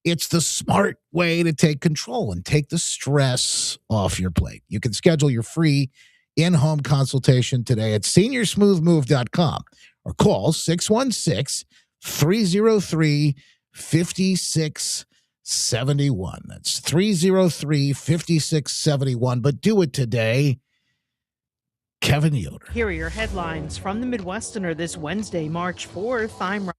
It's the smart way to take control and take the stress off your plate. You can schedule your free in-home consultation today at seniorsmoothmove.com or call 616-303-5671. That's 303-5671. But do it today. Kevin Yoder. Here are your headlines from the Midwesterner this Wednesday, March 4th. I'm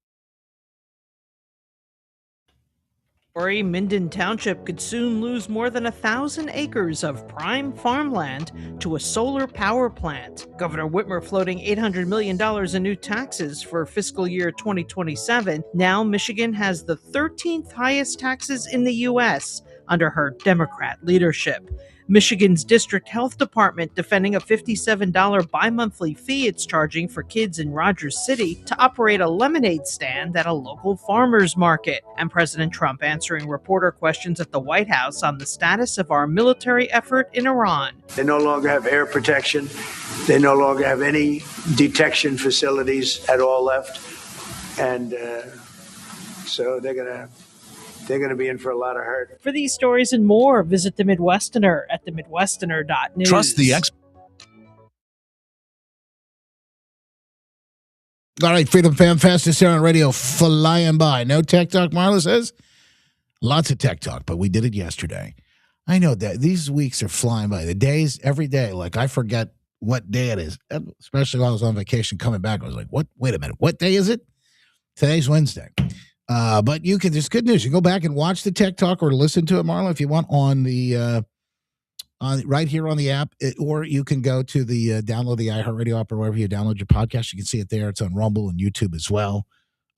Minden Township could soon lose more than 1,000 acres of prime farmland to a solar power plant. Governor Whitmer floating $800 million in new taxes for fiscal year 2027. Now Michigan has the 13th highest taxes in the U.S. under her Democrat leadership. Michigan's District Health Department defending a $57 bi-monthly fee it's charging for kids in Rogers City to operate a lemonade stand at a local farmers market. And President Trump answering reporter questions at the White House on the status of our military effort in Iran. They no longer have air protection. They no longer have any detection facilities at all left. And so they're going to be in for a lot of hurt. For these stories and more, visit The Midwesterner at themidwesterner.news. Trust the All right, Freedom Fam, fastest here on radio, flying by. No tech talk, Marla says? Lots of tech talk, but we did it yesterday. I know that these weeks are flying by. The days, every day, like I forget what day it is, especially while I was on vacation coming back. I was like, what? Wait a minute. What day is it? Today's Wednesday. But you can, there's good news. You go back and watch the Tech Talk or listen to it, Marla, if you want on the, right here on the app, or you can go to the, download the iHeartRadio app or wherever you download your podcast. You can see it there. It's on Rumble and YouTube as well.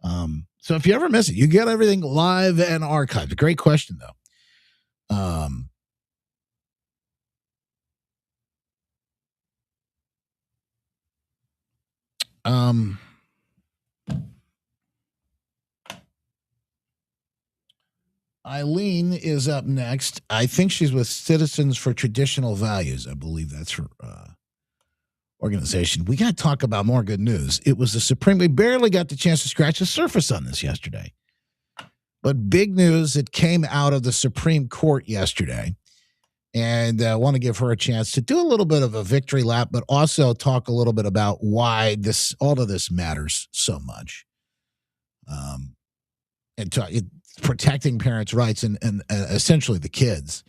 So if you ever miss it, you get everything live and archived. Great question though. Eileen is up next. I think she's with Citizens for Traditional Values. I believe that's her organization. We got to talk about more good news. It was the Supreme. We barely got the chance to scratch the surface on this yesterday. But big news that came out of the Supreme Court yesterday. And I want to give her a chance to do a little bit of a victory lap, but also talk a little bit about why all of this matters so much. Protecting parents' rights and essentially the kids.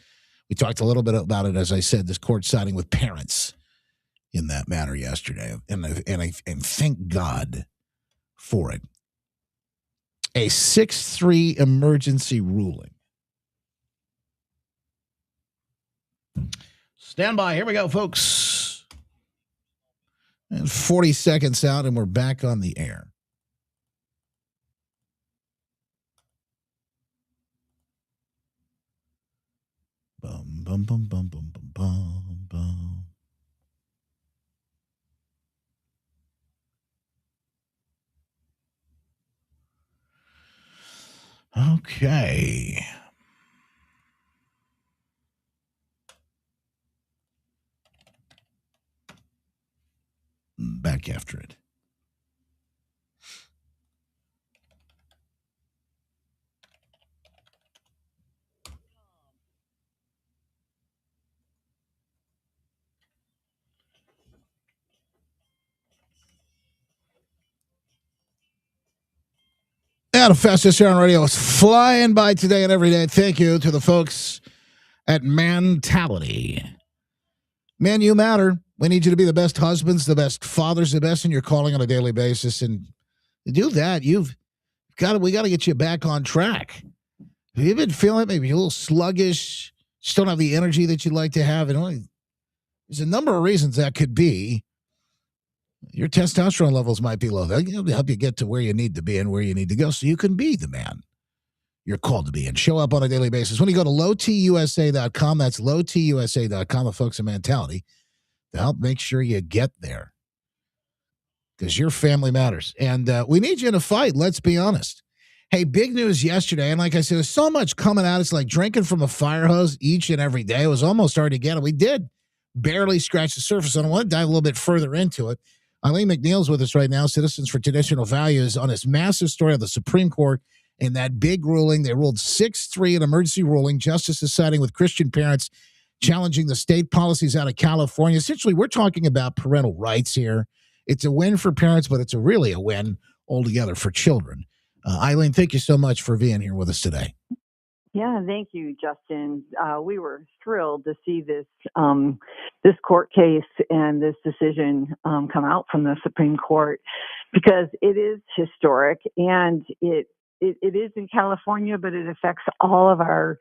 We talked a little bit about it, as I said, this court siding with parents in that matter yesterday. And thank God for it. A 6-3 emergency ruling. Stand by. Here we go, folks. And 40 seconds out, and we're back on the air. Bum, bum, bum, bum, bum, bum, bum, bum. Okay. Back after it. Yeah, the fastest here on radio is flying by today and every day. Thank you to the folks at Mentality. Man, you matter. We need you to be the best husbands, the best fathers, the best in your calling on a daily basis. And to do that, we got to get you back on track. Have you been feeling maybe a little sluggish, just don't have the energy that you'd like to have? And there's a number of reasons that could be. Your testosterone levels might be low. They'll help you get to where you need to be and where you need to go so you can be the man you're called to be and show up on a daily basis. When you go to lowtusa.com, that's lowtusa.com, the folks at Mentality, to help make sure you get there because your family matters. And we need you in a fight, let's be honest. Hey, big news yesterday, and like I said, there's so much coming out. It's like drinking from a fire hose each and every day. It was almost hard to get it. We did barely scratch the surface, and I want to dive a little bit further into it. Eileen McNeil's with us right now, Citizens for Traditional Values, on this massive story of the Supreme Court and that big ruling. They ruled 6-3, an emergency ruling. Justices siding with Christian parents challenging the state policies out of California. Essentially, we're talking about parental rights here. It's a win for parents, but it's really a win altogether for children. Eileen, thank you so much for being here with us today. Yeah, thank you, Justin. We were thrilled to see this court case and this decision come out from the Supreme Court because it is historic and it is in California, but it affects all of our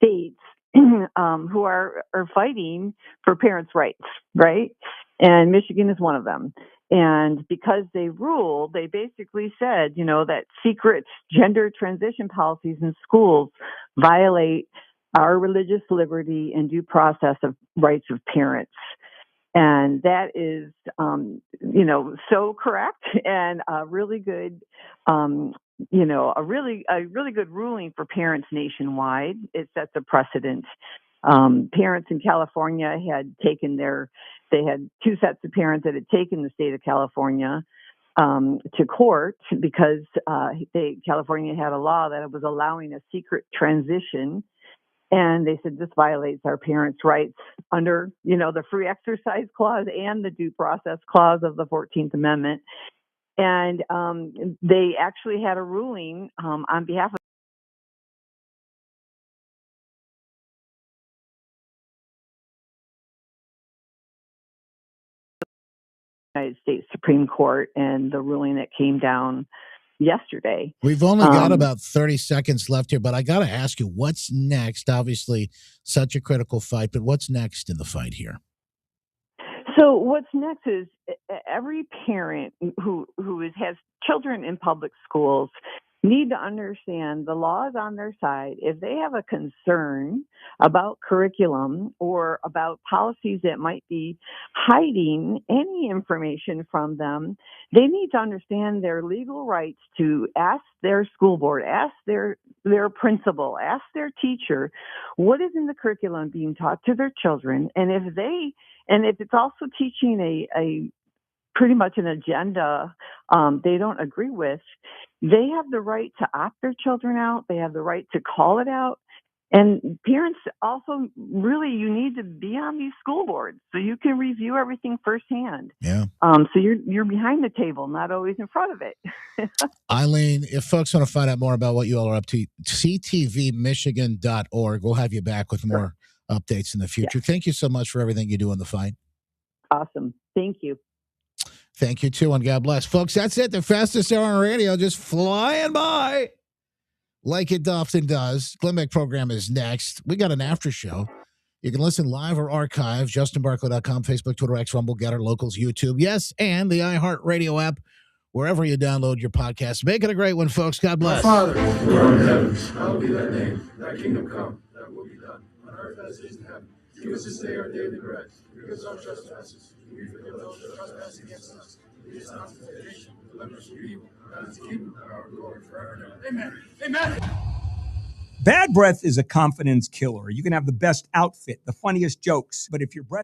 states who are fighting for parents' rights, right? And Michigan is one of them. And because they ruled, they basically said, that secret gender transition policies in schools violate our religious liberty and due process of rights of parents. And that is, so correct and a really good, a really good ruling for parents nationwide. It sets a precedent. Parents in California they had two sets of parents that had taken the state of California to court because California had a law that was allowing a secret transition. And they said this violates our parents' rights under, the free exercise clause and the due process clause of the 14th Amendment. And they actually had a ruling on behalf of the United States Supreme Court and the ruling that came down yesterday. We've only got about 30 seconds left here, but I got to ask you, what's next? Obviously, such a critical fight, but what's next in the fight here? So what's next is every parent who has children in public schools need to understand the law is on their side. If they have a concern about curriculum or about policies that might be hiding any information from them, they need to understand their legal rights to ask their school board, ask their principal, ask their teacher, what is in the curriculum being taught to their children, and if it's also teaching a pretty much an agenda they don't agree with, they have the right to opt their children out. They have the right to call it out. And parents also, really, you need to be on these school boards so you can review everything firsthand. Yeah. So you're behind the table, not always in front of it. Eileen, if folks want to find out more about what you all are up to, ctvmichigan.org. We'll have you back with more updates in the future. Yeah. Thank you so much for everything you do in the fight. Awesome. Thank you. Thank you, too, and God bless. Folks, that's it. The fastest hour on radio, just flying by like it often does. Glenn Beck program is next. We got an after show. You can listen live or archive, justinbarclay.com, Facebook, Twitter, X, Rumble, Getter, Locals, YouTube. Yes, and the iHeartRadio app, wherever you download your podcast. Make it a great one, folks. God bless. Our Father, who art in heaven, hallowed be thy name. Thy kingdom come, thy will be done, on earth as it is in heaven. Give us this day our daily bread. Forgive us our trespasses. We forgive those who trespass against us. Lead us not into temptation, but deliver us from evil. God is the kingdom, power, and glory forever and ever. Amen. Amen. Bad breath is a confidence killer. You can have the best outfit, the funniest jokes, but if your breath...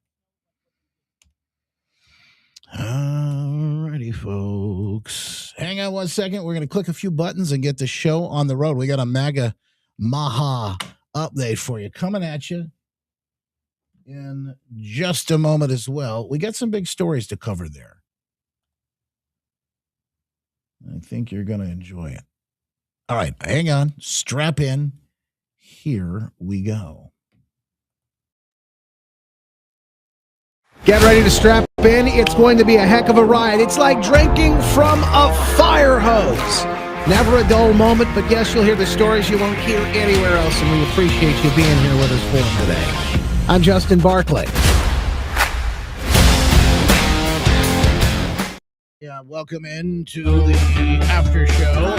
Alrighty, folks. Hang on one second. We're going to click a few buttons and get the show on the road. We got a MAGA Maha update for you coming at you in just a moment as well. We got some big stories to cover there. I think you're going to enjoy it. All right, hang on. Strap in. Here we go. Get ready to strap in. It's going to be a heck of a ride. It's like drinking from a fire hose. Never a dull moment, but yes, you'll hear the stories you won't hear anywhere else, and we appreciate you being here with us for them today. I'm Justin Barclay. Yeah, welcome into the after show.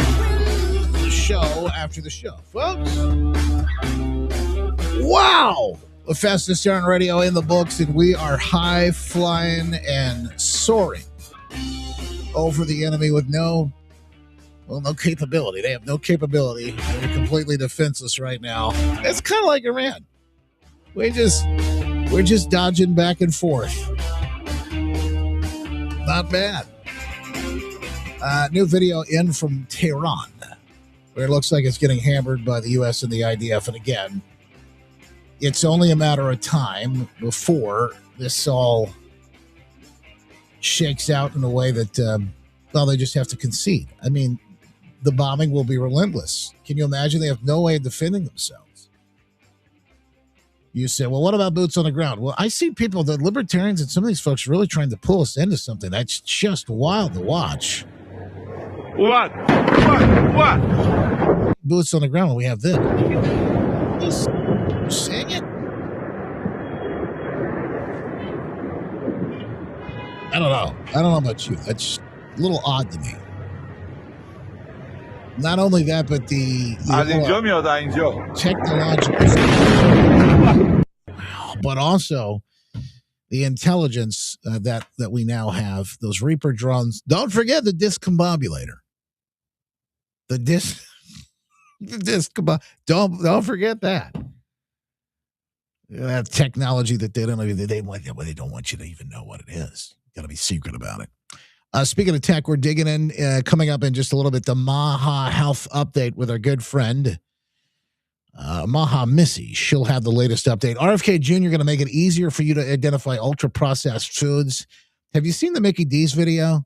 The show after the show, folks. Wow! The fastest on radio in the books, and we are high flying and soaring over the enemy with no capability. They have no capability. They're completely defenseless right now. It's kind of like Iran. We're just dodging back and forth. Not bad. New video in from Tehran, where it looks like it's getting hammered by the U.S. and the IDF. And again, it's only a matter of time before this all shakes out in a way that, they just have to concede. I mean, the bombing will be relentless. Can you imagine? They have no way of defending themselves. You say, well, what about boots on the ground? Well, I see people, the libertarians and some of these folks really trying to pull us into something. That's just wild to watch. What? Boots on the ground when we have this. Sing it? I don't know about you. That's a little odd to me. Not only that, but the technological, but also the intelligence that we now have. Those Reaper drones. Don't forget the discombobulator. Don't forget that. That technology that they don't want you to even know what it is. Got to be secret about it. Speaking of tech, we're digging in, coming up in just a little bit, the Maha Health update with our good friend, Maha Missy. She'll have the latest update. RFK Jr. going to make it easier for you to identify ultra-processed foods. Have you seen the Mickey D's video?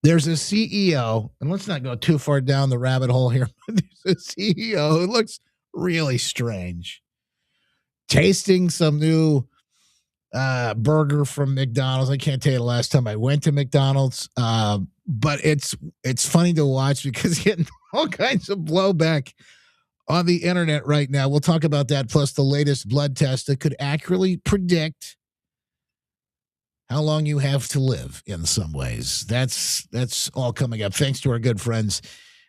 There's a CEO, and let's not go too far down the rabbit hole here, but there's a CEO who looks really strange, tasting some new burger from McDonald's. I can't tell you the last time I went to McDonald's, but it's funny to watch because getting all kinds of blowback on the internet right now. We'll talk about that, plus the latest blood test that could accurately predict how long you have to live in some ways. That's all coming up. Thanks to our good friends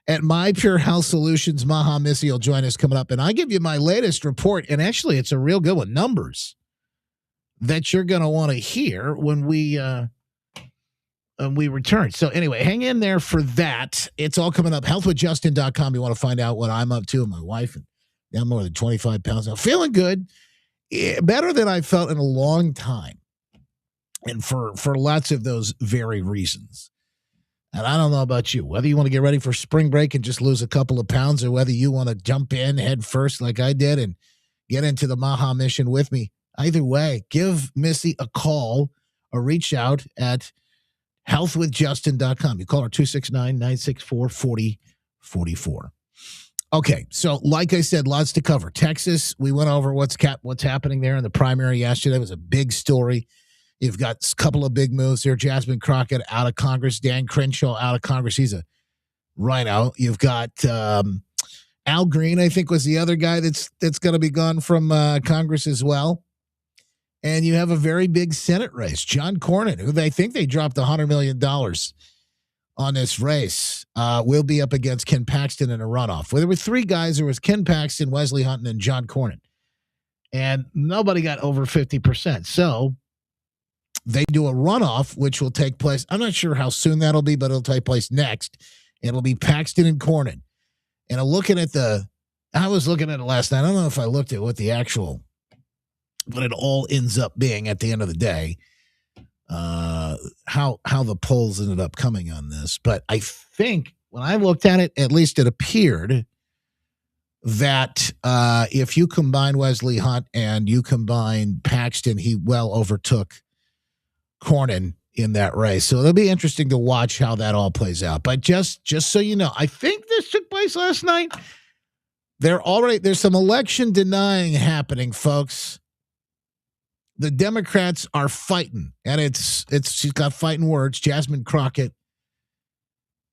at My Pure Health Solutions. Maha Missy will join us coming up, and I give you my latest report, and actually it's a real good one. Numbers that you're going to want to hear when we return. So anyway, hang in there for that. It's all coming up. Healthwithjustin.com. You want to find out what I'm up to and my wife, and down more than 25 pounds now. Feeling good. Better than I felt in a long time. And for lots of those very reasons. And I don't know about you, whether you want to get ready for spring break and just lose a couple of pounds, or whether you want to jump in head first like I did and get into the Maha mission with me. Either way, give Missy a call or reach out at healthwithjustin.com. You call her 269-964-4044. Okay, so like I said, lots to cover. Texas, we went over what's happening there in the primary yesterday. It was a big story. You've got a couple of big moves here. Jasmine Crockett out of Congress. Dan Crenshaw out of Congress. He's a rhino. You've got Al Green, I think, was the other guy that's going to be gone from Congress as well. And you have a very big Senate race. John Cornyn, who they think they dropped $100 million on this race, will be up against Ken Paxton in a runoff. Well, there were three guys. There was Ken Paxton, Wesley Hunton, and John Cornyn. And nobody got over 50%. So they do a runoff, which will take place. I'm not sure how soon that'll be, but it'll take place next. It'll be Paxton and Cornyn. And looking at the I was looking at it last night. I don't know if I looked at what it all ends up being at the end of the day. How the polls ended up coming on this, but I think when I looked at it, at least it appeared that if you combine Wesley Hunt and you combine Paxton, he well overtook Cornyn in that race. So it'll be interesting to watch how that all plays out. But just so you know, I think this took place last night. There's some election denying happening, folks. The Democrats are fighting, and she's got fighting words. Jasmine Crockett,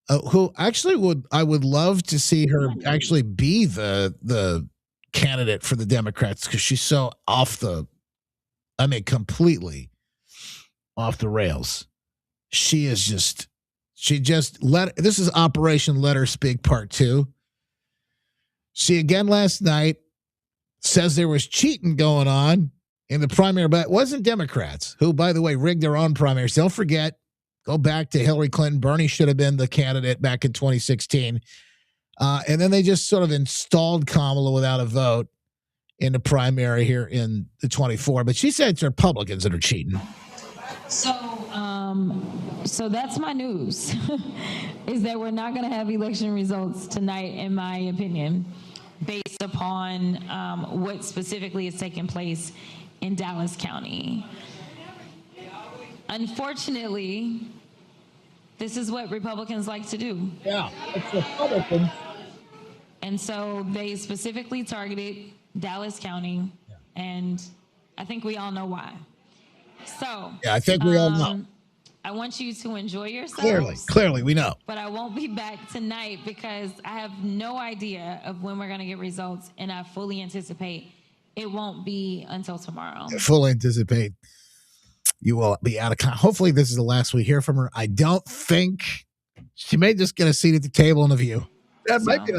who actually I would love to see her actually be the candidate for the Democrats because she's so completely off the rails. This is Operation Let Her Speak Part 2. She again last night says there was cheating going on in the primary, but it wasn't Democrats, who, by the way, rigged their own primaries. Don't forget, go back to Hillary Clinton. Bernie should have been the candidate back in 2016. And then they just sort of installed Kamala without a vote in the primary here in the 24. But she said it's Republicans that are cheating. So that's my news, is that we're not going to have election results tonight, in my opinion, based upon what specifically is taking place in Dallas County. Unfortunately, this is what Republicans like to do. Yeah, it's Republicans. And so they specifically targeted Dallas County, and I think we all know why. So yeah, I think we all know. I want you to enjoy yourselves. Clearly, we know. But I won't be back tonight because I have no idea of when we're going to get results, and I fully anticipate it won't be until tomorrow. I fully anticipate you will be out of hopefully this is the last we hear from her. I don't think she may just get a seat at the table and a view. That might be I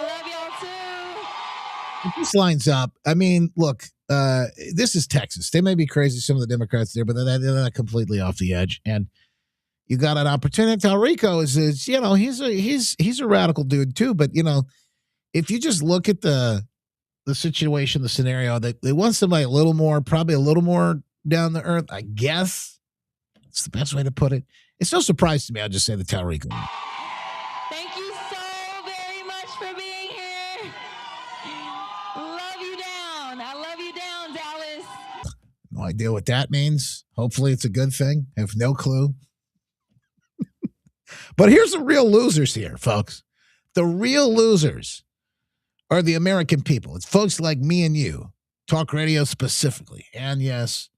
love y'all too. This lines up. I mean, look, this is Texas. They may be crazy, some of the Democrats there, but they're not completely off the edge. And you got an opportunity. Talrico is he's a radical dude too. But if you just look at the situation, the scenario, they want somebody probably a little more down to earth. I guess it's the best way to put it. It's no surprise to me. I'll just say the Talrico. Thank you so very much for being here. Love you down. I love you down, Dallas. No idea what that means. Hopefully it's a good thing. I have no clue. But here's the real losers here, folks. The real losers are the American people. It's folks like me and you, talk radio specifically, and yes,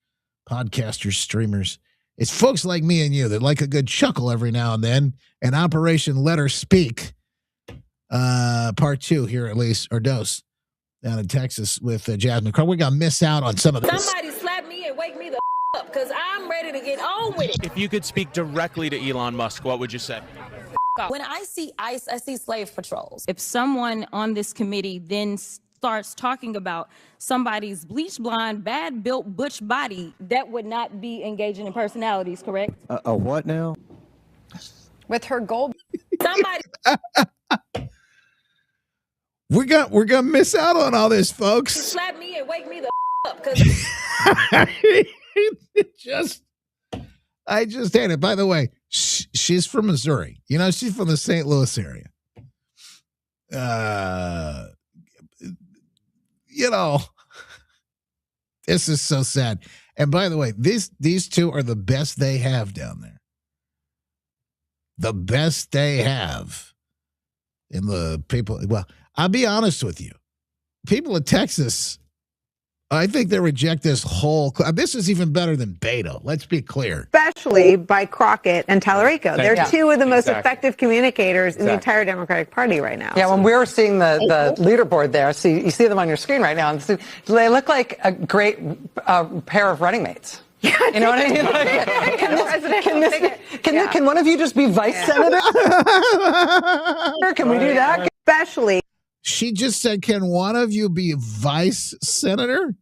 podcasters, streamers. It's folks like me and you that like a good chuckle every now and then. And Operation Let Her Speak, Part 2 here at least, or Dose, down in Texas with Jasmine Crockett. We're going to miss out on some of this. Somebody slap me and wake me the up because I'm ready to get on with it. If you could speak directly to Elon Musk, what would you say? When I see ICE, I see slave patrols. If someone on this committee then starts talking about somebody's bleach blonde, bad built butch body, that would not be engaging in personalities, correct? A what now? With her gold. Somebody. We're gonna miss out on all this, folks. Slap me and wake me the up because I just hate it. By the way, she's from Missouri. She's from the St. Louis area. This is so sad. And by the way, these two are the best they have down there. The best they have in the people. Well, I'll be honest with you. People in Texas, I think they reject this whole. This is even better than Beto. Let's be clear. Especially by Crockett and Talrico. They're two of the most effective communicators in the entire Democratic Party right now. Yeah, when we were seeing the leaderboard there, you see them on your screen right now. And they look like a great pair of running mates. You know what I mean? Can one of you just be vice senator? Can we do that? Especially. She just said, can one of you be vice senator?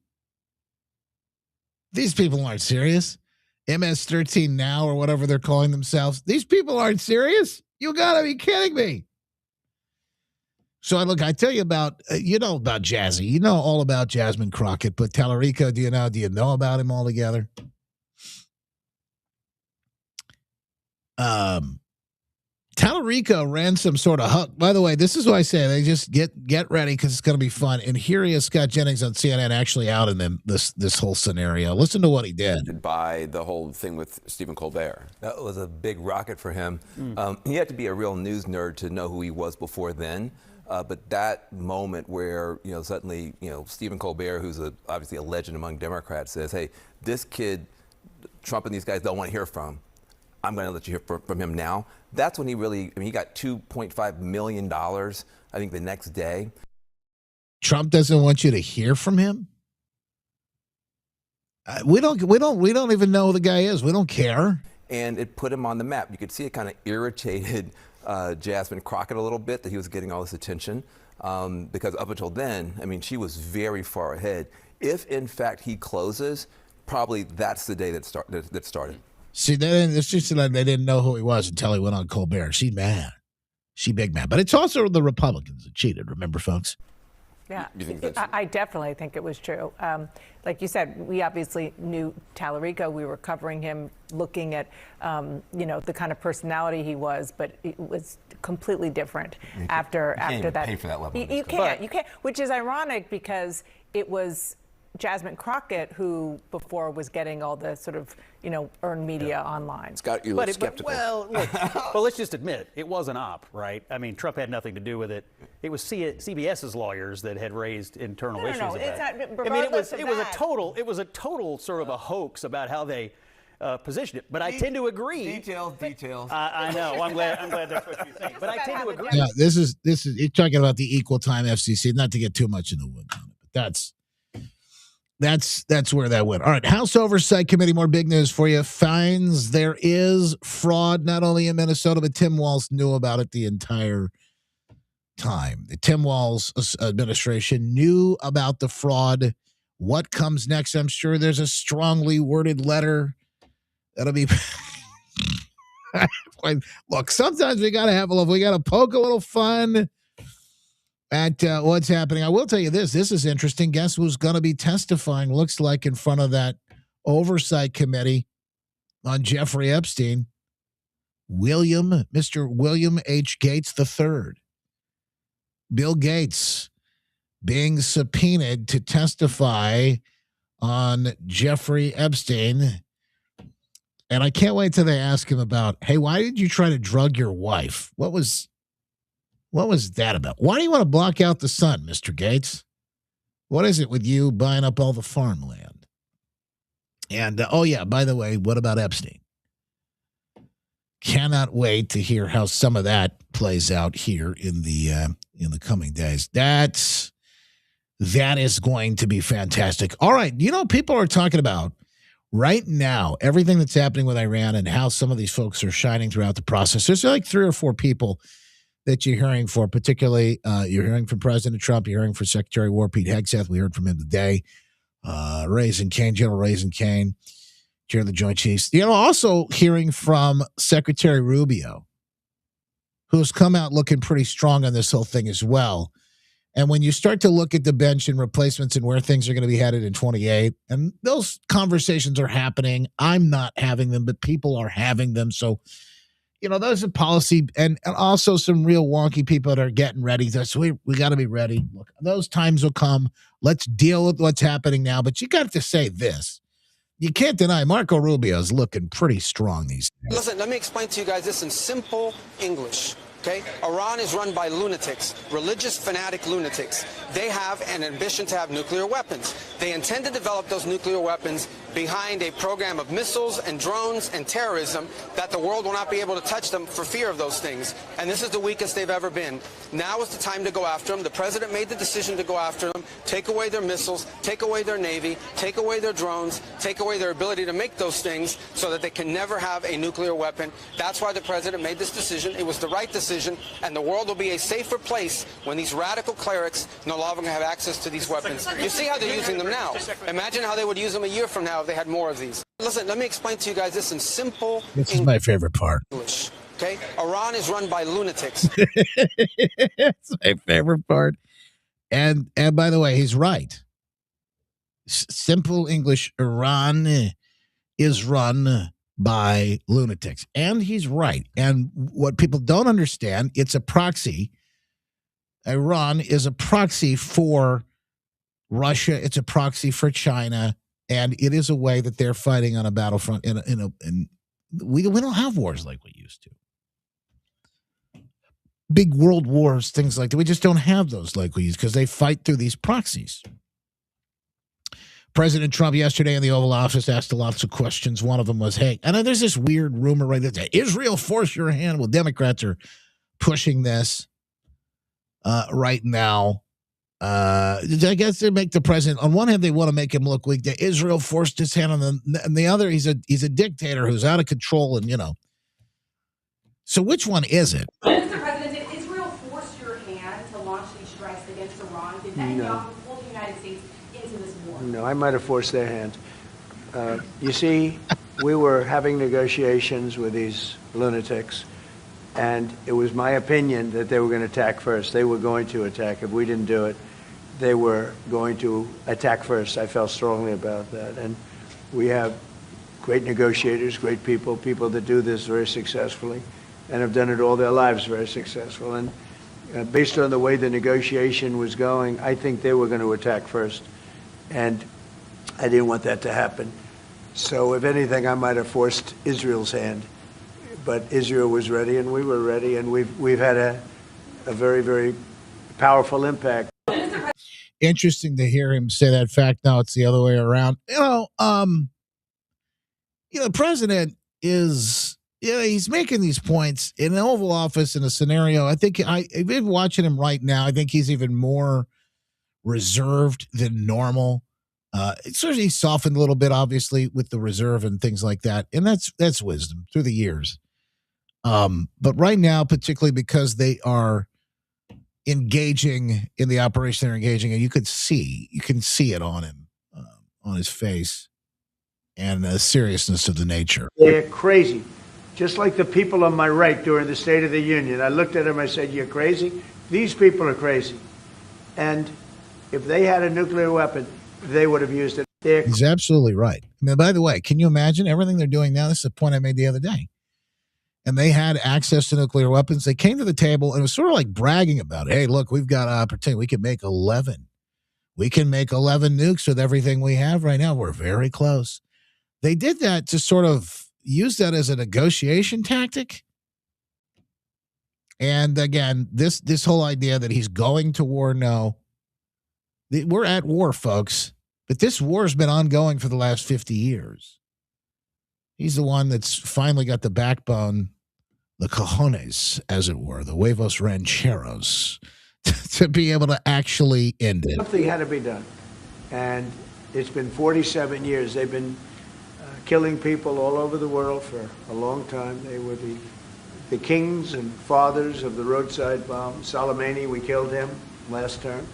These people aren't serious. MS-13 now or whatever they're calling themselves. These people aren't serious. You got to be kidding me. So I tell you about, about Jazzy. You know all about Jasmine Crockett, but Tallarico, do you know about him altogether? Tallarico ran some sort of hook. By the way, this is what I say. They just get ready because it's going to be fun. And here he is, Scott Jennings on CNN, actually out in this whole scenario. Listen to what he did. By the whole thing with Stephen Colbert. That was a big rocket for him. He had to be a real news nerd to know who he was before then. But that moment where, suddenly, Stephen Colbert, who's obviously a legend among Democrats, says, hey, this kid, Trump and these guys don't want to hear from. I'm going to let you hear from him now. That's when he really, he got $2.5 million, I think, the next day. Trump doesn't want you to hear from him? We don't even know who the guy is. We don't care. And it put him on the map. You could see it kind of irritated Jasmine Crockett a little bit that he was getting all this attention because up until then, she was very far ahead. If, in fact, he closes, probably that's the day that started. See, it's just like they didn't know who he was until he went on Colbert. She's mad. She big mad. But it's also the Republicans that cheated, remember, folks? Yeah, I definitely think it was true. Like you said, we obviously knew Tallarico. We were covering him, looking at, the kind of personality he was, but it was completely different after that. Pay for that level. You can't, which is ironic because it was Jasmine Crockett who before was getting all the sort of, earned media online. Scott, you look skeptical. Well, let's just admit it was an op, right? Trump had nothing to do with it. It was CBS's lawyers that had raised internal issues about it. It was a total sort of a hoax about how they positioned it. But I tend to agree. Details. I know. I'm glad that's what you think. But I tend to agree. Yeah, this is you're talking about the equal time FCC. Not to get too much in the wood on it, but that's where that went. All right, House Oversight Committee, more big news for you. Finds there is fraud not only in Minnesota, but Tim Walz knew about it the entire time. The Tim Walz administration knew about the fraud. What comes next? I'm sure there's a strongly worded letter that'll be... Look, sometimes we got to poke a little fun at what's happening. I will tell you this is interesting. Guess who's going to be testifying, looks like, in front of that oversight committee on Jeffrey Epstein? Mr. William H. Gates III. Bill Gates being subpoenaed to testify on Jeffrey Epstein. And I can't wait till they ask him about, hey, why did you try to drug your wife? What was that about? Why do you want to block out the sun, Mr. Gates? What is it with you buying up all the farmland? And, by the way, what about Epstein? Cannot wait to hear how some of that plays out here in the coming days. That is going to be fantastic. All right, people are talking about right now everything that's happening with Iran and how some of these folks are shining throughout the process. There's like 3 or 4 people that you're hearing for, particularly you're hearing from President Trump, you're hearing from Secretary of War Pete Hegseth. We heard from him today. General Raising Kane, Chair of the Joint Chiefs. Also hearing from Secretary Rubio, who's come out looking pretty strong on this whole thing as well. And when you start to look at the bench and replacements and where things are going to be headed in 28, and those conversations are happening. I'm not having them, but people are having them. So, those are policy and also some real wonky people that are getting ready. So we got to be ready. Look, those times will come. Let's deal with what's happening now. But you got to say this. You can't deny Marco Rubio is looking pretty strong these days. Listen, let me explain to you guys this in simple English. Okay? Iran is run by lunatics, religious fanatic lunatics. They have an ambition to have nuclear weapons. They intend to develop those nuclear weapons behind a program of missiles and drones and terrorism that the world will not be able to touch them for fear of those things. And this is the weakest they've ever been. Now is the time to go after them. The president made the decision to go after them, take away their missiles, take away their navy, take away their drones, take away their ability to make those things so that they can never have a nuclear weapon. That's why the president made this decision. It was the right decision, and the world will be a safer place when these radical clerics no longer have access to these weapons. You see how they're using them now. Imagine how they would use them a year from now if they had more of these. Listen, let me explain to you guys this in simple This is my favorite part. English. okay? Iran is run by lunatics. That's my favorite part. And by the way, he's right. Simple English, Iran is run by lunatics. And he's right. And what people don't understand, it's a proxy. Iran is a proxy for Russia. It's a proxy for China. And it is a way that they're fighting on a battlefront. And we don't have wars like we used to. Big world wars, things like that. We just don't have those like we used because they fight through these proxies. President Trump yesterday in the Oval Office asked lots of questions. One of them was, hey, I know there's this weird rumor right there. Israel, force your hand. Well, Democrats are pushing this right now. I guess they make the president, on one hand, they want to make him look weak. Israel forced his hand on them. And the other, he's a dictator who's out of control. And, so which one is it? Mr. President, did Israel force your hand to launch these strikes against Iran? Did Netanyahu pull the United States into this war? No, I might have forced their hand. You see, we were having negotiations with these lunatics, and it was my opinion that they were going to attack first. They were going to attack. If we didn't do it, they were going to attack first. I felt strongly about that. And we have great negotiators, great people that do this very successfully and have done it all their lives very successful. And based on the way the negotiation was going, I think they were going to attack first. And I didn't want that to happen. So if anything, I might have forced Israel's hand. But Israel was ready, and we were ready, and we've had a very, very powerful impact. Interesting to hear him say that fact. Now it's the other way around. The president is, he's making these points in the Oval Office in a scenario. I think I've been watching him right now. I think he's even more reserved than normal. He's softened a little bit, obviously, with the reserve and things like that. And that's wisdom through the years. But right now, particularly because they are engaging in the operation they're engaging, and you can see it on him, on his face, and the seriousness of the nature. They're crazy. Just like the people on my right during the State of the Union. I looked at them, I said, you're crazy? These people are crazy. And if they had a nuclear weapon, they would have used it. He's absolutely right. I mean, by the way, can you imagine everything they're doing now? This is a point I made the other day. And they had access to nuclear weapons. They came to the table and it was sort of like bragging about it. Hey, look, we've got opportunity. We can make 11. We can make 11 nukes with everything we have right now. We're very close. They did that to sort of use that as a negotiation tactic. And again, this whole idea that he's going to war, no. We're at war, folks. But this war has been ongoing for the last 50 years. He's the one that's finally got the backbone, the cojones, as it were, the huevos rancheros, to be able to actually end it. Something had to be done. And it's been 47 years. They've been killing people all over the world for a long time. They were the kings and fathers of the roadside bomb. Soleimani, we killed him last term.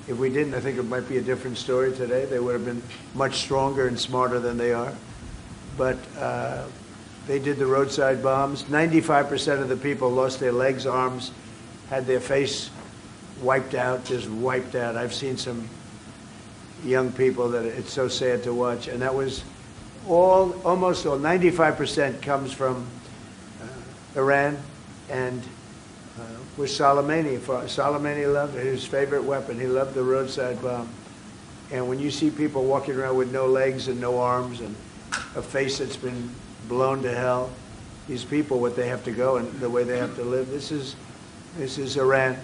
If we didn't, I think it might be a different story today. They would have been much stronger and smarter than they are. But they did the roadside bombs. 95% of the people lost their legs, arms, had their face wiped out, just wiped out. I've seen some young people that it's so sad to watch. And that was almost all, 95% comes from Iran and with Soleimani. Soleimani loved his favorite weapon. He loved the roadside bomb. And when you see people walking around with no legs and no arms and a face that's been blown to hell, these people, what they have to go and the way they have to live, this is Iran.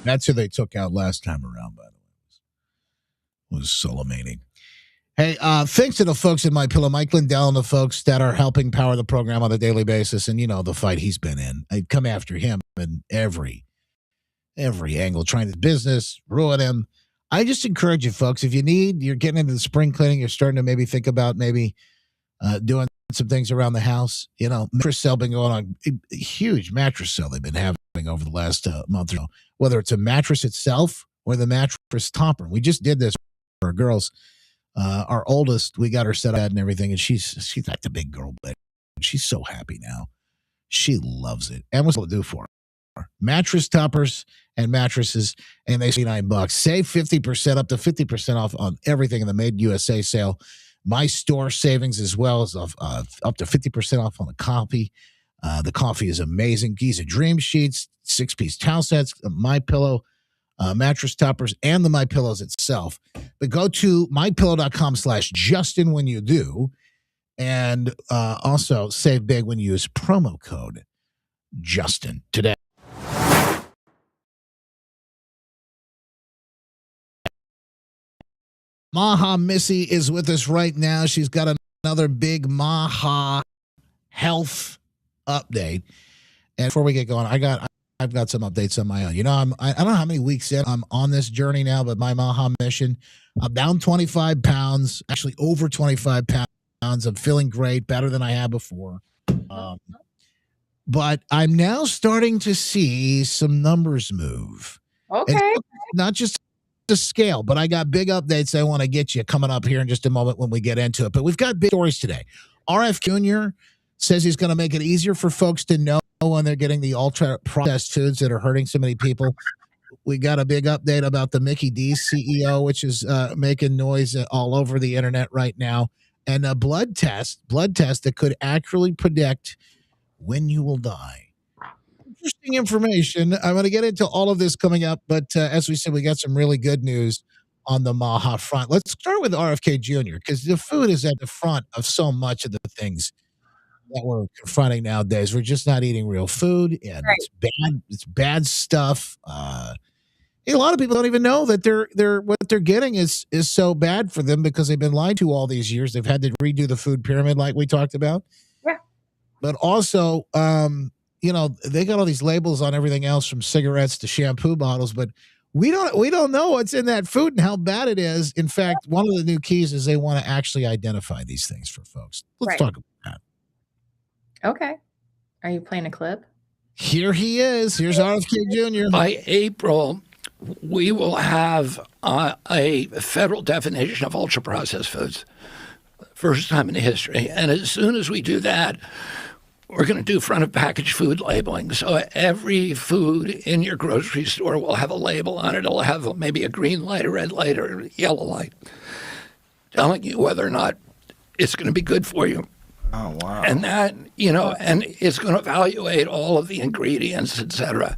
That's who they took out last time around, by the way, was Soleimani. Hey, thanks to the folks in My Pillow, Mike Lindell and the folks that are helping power the program on a daily basis. And, the fight he's been in. I'd come after him in every angle, trying to business, ruin him. I just encourage you, folks, if you're getting into the spring cleaning, you're starting to maybe think about doing some things around the house. Mattress sale been going on, a huge mattress sale they've been having over the last month or so, whether it's a mattress itself or the mattress topper. We just did this for our girls. Our oldest, we got her set up and everything, and she's like the big girl, but she's so happy now. She loves it. And what's it do for her? Mattress toppers and mattresses, and they say $9. Save 50%, up to 50% off on everything in the Made USA sale. My store savings as well as up to 50% off on the coffee. The coffee is amazing. Giza Dream Sheets, 6-piece towel sets, My Pillow, mattress toppers, and the My Pillows itself. But go to mypillow.com/Justin when you do, and also save big when you use promo code Justin today. Maha Missy is with us right now. She's got another big Maha health update. And before we get going, I've got some updates on my own. You know, I don't know how many weeks in I'm on this journey now, but my Maha mission, I'm down 25 pounds, actually over 25 pounds. I'm feeling great, better than I had before. But I'm now starting to see some numbers move. Okay. It's not just the scale, but I got big updates I want to get you coming up here in just a moment when we get into it. But we've got big stories today. RF Jr. says he's going to make it easier for folks to know when they're getting the ultra-processed foods that are hurting so many people. We got a big update about the Mickey D's CEO, which is making noise all over the internet right now, and a blood test that could accurately predict when you will die. Interesting information. I'm going to get into all of this coming up, but as we said, we got some really good news on the Maha front. Let's start with RFK Jr. because the food is at the front of so much of the things that we're confronting nowadays. We're just not eating real food, and it's bad. It's bad stuff. A lot of people don't even know that they're what they're getting is so bad for them because they've been lied to all these years. They've had to redo the food pyramid like we talked about. Yeah. But also, they got all these labels on everything else from cigarettes to shampoo bottles, but we don't know what's in that food and how bad it is. In fact, one of the new keys is they want to actually identify these things for folks. Let's talk about that. Okay. Are you playing a clip? Here he is. Here's RFK Jr. By April, we will have a federal definition of ultra-processed foods. First time in history. And as soon as we do that, we're going to do front-of-package food labeling. So every food in your grocery store will have a label on it. It'll have maybe a green light, a red light, or a yellow light telling you whether or not it's going to be good for you. Oh, wow. And that, and it's going to evaluate all of the ingredients, et cetera.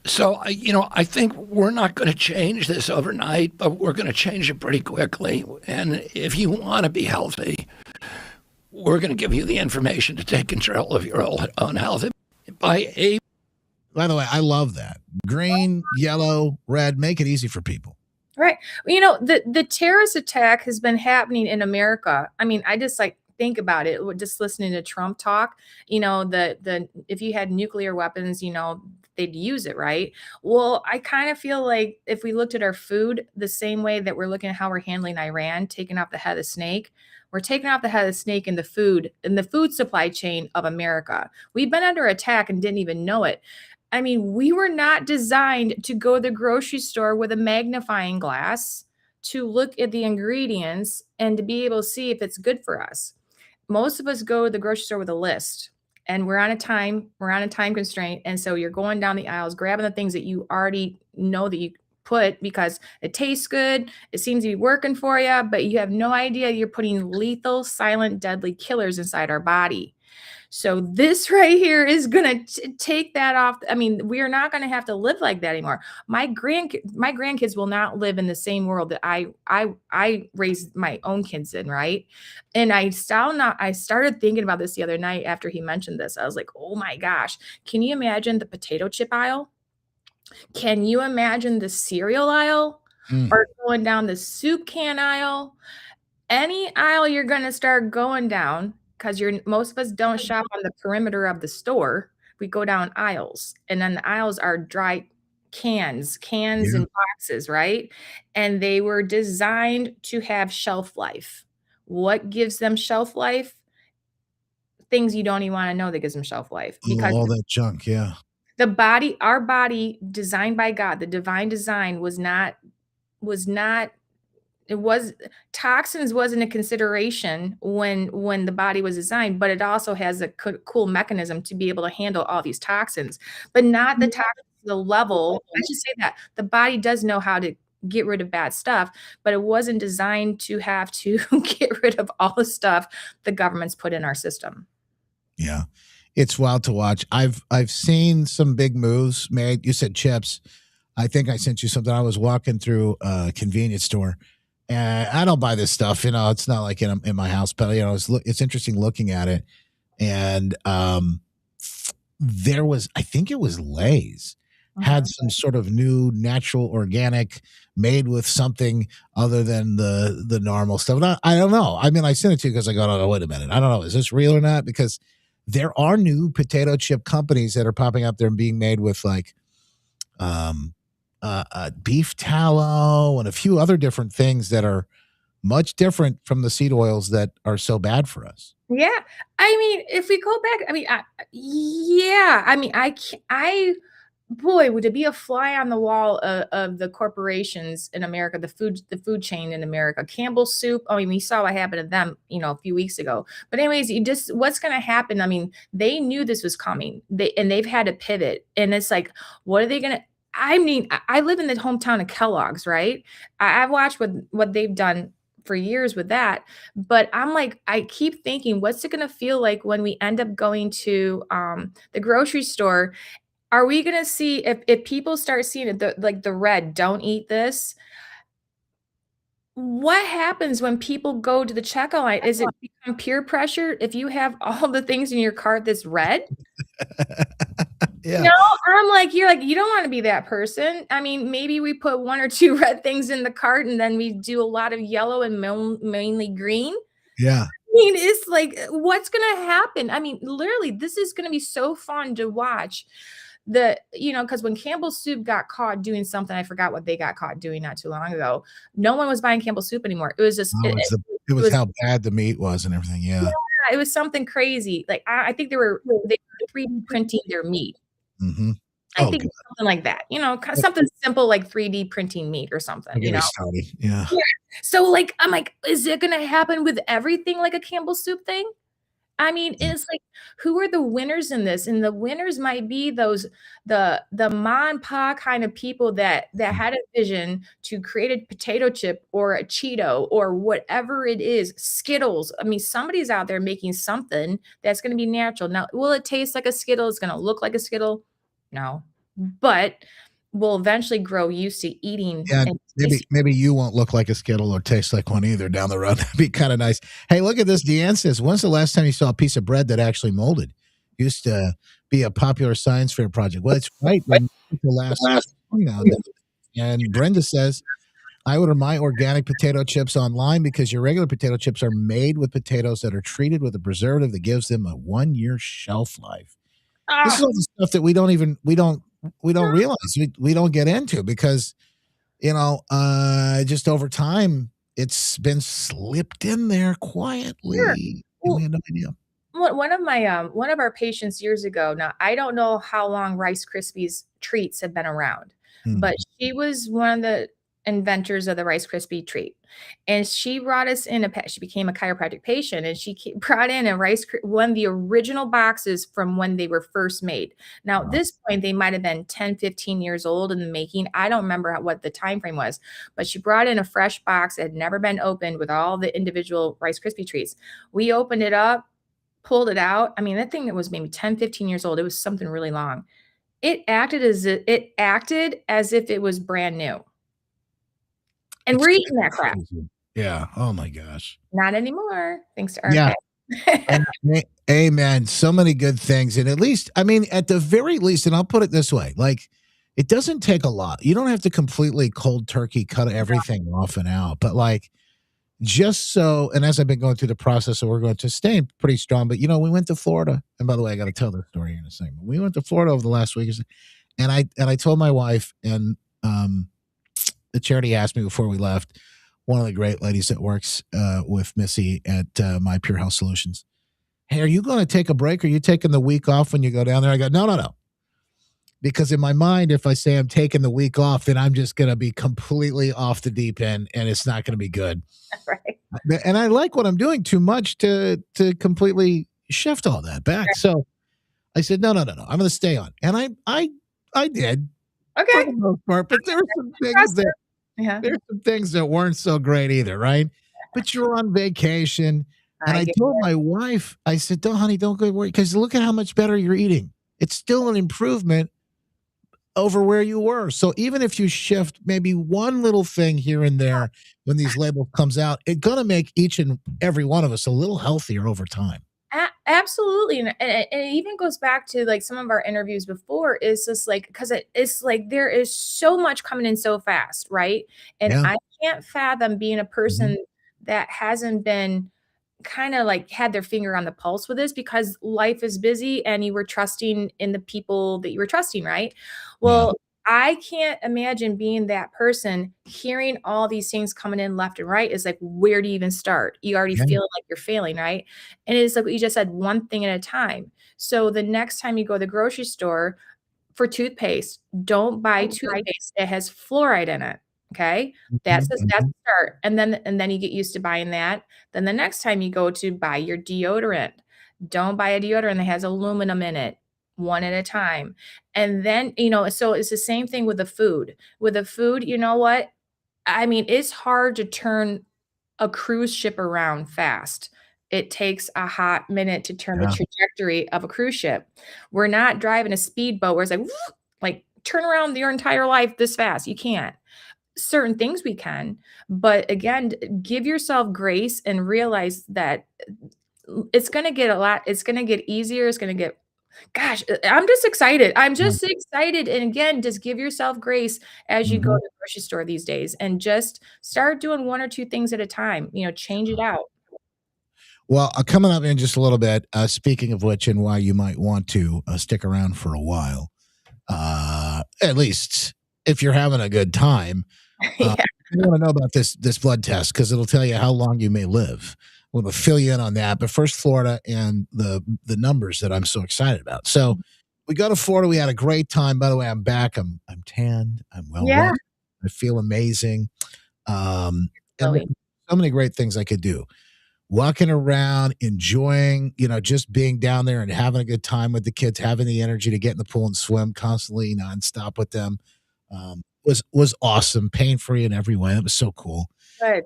So, I think we're not going to change this overnight, but we're going to change it pretty quickly. And if you want to be healthy, we're going to give you the information to take control of your own health. By the way, I love that. Green, yellow, red, make it easy for people. Right. The terrorist attack has been happening in America. I mean, I just think about it, just listening to Trump talk, if you had nuclear weapons, they'd use it, right? Well, I kind of feel like if we looked at our food the same way that we're looking at how we're handling Iran, taking off the head of the snake, we're taking off the head of the snake in the food supply chain of America. We've been under attack and didn't even know it. I mean, we were not designed to go to the grocery store with a magnifying glass to look at the ingredients and to be able to see if it's good for us. Most of us go to the grocery store with a list. And we're on a time constraint. And so you're going down the aisles, grabbing the things that you already know that you put because it tastes good. It seems to be working for you, but you have no idea you're putting lethal, silent, deadly killers inside our body. So this right here is going to take that off. I mean, we are not going to have to live like that anymore. My grandkids will not live in the same world that I raised my own kids in, right? And I started thinking about this the other night after he mentioned this. I was like, oh my gosh, can you imagine the potato chip aisle? Can you imagine the cereal aisle? Or going down the soup can aisle? Any aisle you're going to start going down, because most of us don't shop on the perimeter of the store. We go down aisles, and then the aisles are dry cans and boxes, right? And they were designed to have shelf life. What gives them shelf life? Things you don't even want to know that gives them shelf life. Because all that junk, yeah. Our body, designed by God, the divine design was not toxins wasn't a consideration when the body was designed, but it also has a cool mechanism to be able to handle all these toxins, but not the toxins to the level. I should say that the body does know how to get rid of bad stuff, but it wasn't designed to have to get rid of all the stuff the government's put in our system. Yeah. It's wild to watch. I've seen some big moves made. You said chips. I think I sent you something. I was walking through a convenience store, and I don't buy this stuff. It's not like in my house, but it's interesting looking at it. And there was, I think it was Lay's, had some sort of new natural organic made with something other than the normal stuff. And I don't know. I mean, I sent it to you because I go, oh, wait a minute. I don't know. Is this real or not? Because there are new potato chip companies that are popping up there and being made with like beef tallow and a few other different things that are much different from the seed oils that are so bad for us. Yeah. I mean, if we go back, I mean, yeah. I mean, boy, would it be a fly on the wall of the corporations in America, the food chain in America. Campbell's Soup. I mean, we saw what happened to them, a few weeks ago. But anyways, what's going to happen? I mean, they knew this was coming. They've had to pivot. And it's like, what are they going to? I mean, I live in the hometown of Kellogg's, right? I've watched what they've done for years with that. But I'm like, I keep thinking, what's it going to feel like when we end up going to the grocery store? Are we going to see if people start seeing it, the red, don't eat this? What happens when people go to the checkout line? Is it become peer pressure if you have all the things in your cart that's red? Yeah. No, I'm like, you're like, you don't want to be that person. I mean, maybe we put one or two red things in the cart and then we do a lot of yellow and mainly green. Yeah. I mean, it's like, what's going to happen? I mean, literally, this is going to be so fun to watch. Because when Campbell's Soup got caught doing something, I forgot what they got caught doing not too long ago. No one was buying Campbell's Soup anymore. It was just it was how bad the meat was and everything. Yeah, it was something crazy. Like I think they were 3D printing their meat. Mm-hmm. I think it's something like that. Something simple like 3D printing meat or something. Yeah. So like I'm like, is it going to happen with everything like a Campbell's Soup thing? I mean, it's like, who are the winners in this? And the winners might be those the ma and pa kind of people that had a vision to create a potato chip or a Cheeto or whatever it is, Skittles. I mean, somebody's out there making something that's going to be natural. Now, will it taste like a Skittle? It's going to look like a Skittle? No, but we'll eventually grow used to eating. Yeah, maybe you won't look like a Skittle or taste like one either down the road. That'd be kind of nice. Hey, look at this. Deanne says, when's the last time you saw a piece of bread that actually molded? Used to be a popular science fair project. Well, it's right. The last and Brenda says, I order my organic potato chips online because your regular potato chips are made with potatoes that are treated with a preservative that gives them a 1-year shelf life. This is all the stuff that we don't realize, we don't get into because just over time it's been slipped in there quietly. Sure. We had no idea. One of our patients years ago, now I don't know how long Rice Krispies treats have been around, but she was one of the inventors of the Rice Krispie treat. And she brought us in she became a chiropractic patient, and she brought in one of the original boxes from when they were first made. Now, at this point, they might have been 10, 15 years old in the making. I don't remember what the time frame was, but she brought in a fresh box that had never been opened with all the individual Rice Krispie treats. We opened it up, pulled it out. I mean, that thing that was maybe 10, 15 years old, it was something really long. It acted as if it was brand new. And we're eating that crap. Yeah. Oh my gosh. Not anymore. Thanks to RK. Yeah. Amen. So many good things. And at the very least, and I'll put it this way, like it doesn't take a lot. You don't have to completely cold turkey cut everything off and out, but like just so, and as I've been going through the process, so we're going to stay pretty strong, but we went to Florida. And by the way, I got to tell the story in a second. We went to Florida over the last week, and I told my wife, and the charity asked me before we left, one of the great ladies that works with Missy at My Pure Health Solutions, hey, are you going to take a break? Are you taking the week off when you go down there? I go, no. because in my mind, if I say I'm taking the week off, then I'm just going to be completely off the deep end, and it's not going to be good. Right. And I like what I'm doing too much to completely shift all that back. Right. So I said, no. I'm going to stay on, and I did. Okay. For the most part, but there were some things that weren't so great either, right? But you're on vacation, and I told my wife, I said, "Don't, honey, don't go worry, because look at how much better you're eating. It's still an improvement over where you were. So even if you shift maybe one little thing here and there when these labels comes out, it's gonna make each and every one of us a little healthier over time." Absolutely. And it even goes back to like some of our interviews before is just like, because it's like there is so much coming in so fast, right? And I can't fathom being a person that hasn't been kind of like had their finger on the pulse with this, because life is busy and you were trusting in the people that you were trusting, right? Well, I can't imagine being that person hearing all these things coming in left and right. Is like, where do you even start? You already feel like you're failing, right? And it's like what you just said, one thing at a time. So the next time you go to the grocery store for toothpaste, don't buy toothpaste that has fluoride in it. Okay. That's the start. And then you get used to buying that. Then the next time you go to buy your deodorant, don't buy a deodorant that has aluminum in it, one at a time. And then, so it's the same thing with the food. With the food, you know what? I mean, it's hard to turn a cruise ship around fast. It takes a hot minute to turn the trajectory of a cruise ship. We're not driving a speedboat where it's like turn around your entire life this fast. You can't. Certain things we can, but again, give yourself grace and realize that it's going to get it's going to get easier. It's going to get, gosh, I'm just excited. I'm just excited. And again, just give yourself grace as you go to the grocery store these days, and just start doing one or two things at a time, change it out. Well, coming up in just a little bit, speaking of which, and why you might want to stick around for a while, at least if you're having a good time. I want to know about this blood test, because it'll tell you how long you may live. We'll fill you in on that. But first, Florida and the numbers that I'm so excited about. So we go to Florida. We had a great time. By the way, I'm back. I'm tanned. I'm well rested. I feel amazing. And so many great things I could do. Walking around, enjoying, just being down there and having a good time with the kids, having the energy to get in the pool and swim constantly, nonstop with them. Was awesome, pain-free in every way. It was so cool. Good.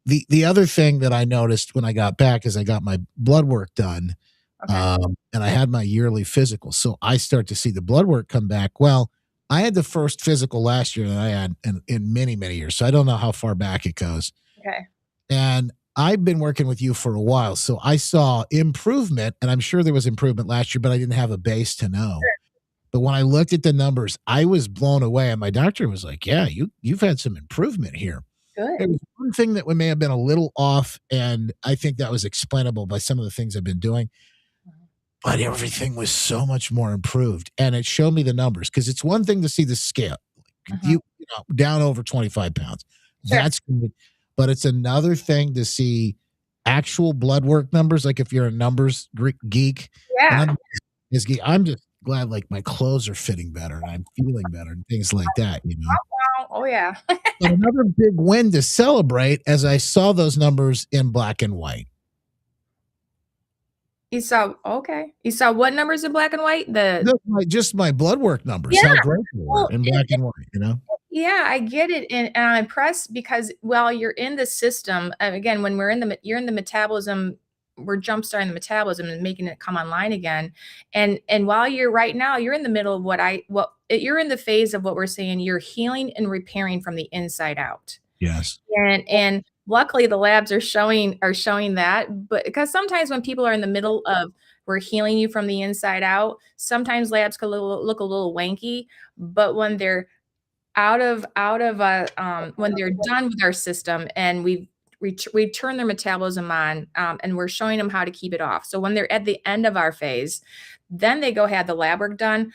The other thing that I noticed when I got back is I got my blood work done, and I had my yearly physical. So I start to see the blood work come back. Well, I had the first physical last year that I had in many, many years. So I don't know how far back it goes. Okay. And I've been working with you for a while, so I saw improvement, and I'm sure there was improvement last year, but I didn't have a base to know. Sure. But when I looked at the numbers, I was blown away. And my doctor was like, yeah, you've had some improvement here. Good. There was one thing that may have been a little off, and I think that was explainable by some of the things I've been doing. But everything was so much more improved. And it showed me the numbers, because it's one thing to see the scale. You down over 25 pounds. Sure. That's good. But it's another thing to see actual blood work numbers. Like if you're a numbers geek. Yeah. I'm just glad like my clothes are fitting better and I'm feeling better and things like that, Oh yeah. But another big win to celebrate as I saw those numbers in black and white. You saw what numbers in black and white? Just my blood work numbers. How great they were in black and white, Yeah, I get it, and I'm impressed because while you're in the system, again, when you're in the metabolism, we're jumpstarting the metabolism and making it come online again. And while you're in the middle of you're in the phase of what we're saying, you're healing and repairing from the inside out. Yes. And luckily the labs are showing that, but because sometimes when people are in the middle of we're healing you from the inside out, sometimes labs can look a little wanky, but when they're when they're done with our system and we turn their metabolism on, and we're showing them how to keep it off. So when they're at the end of our phase, then they go have the lab work done.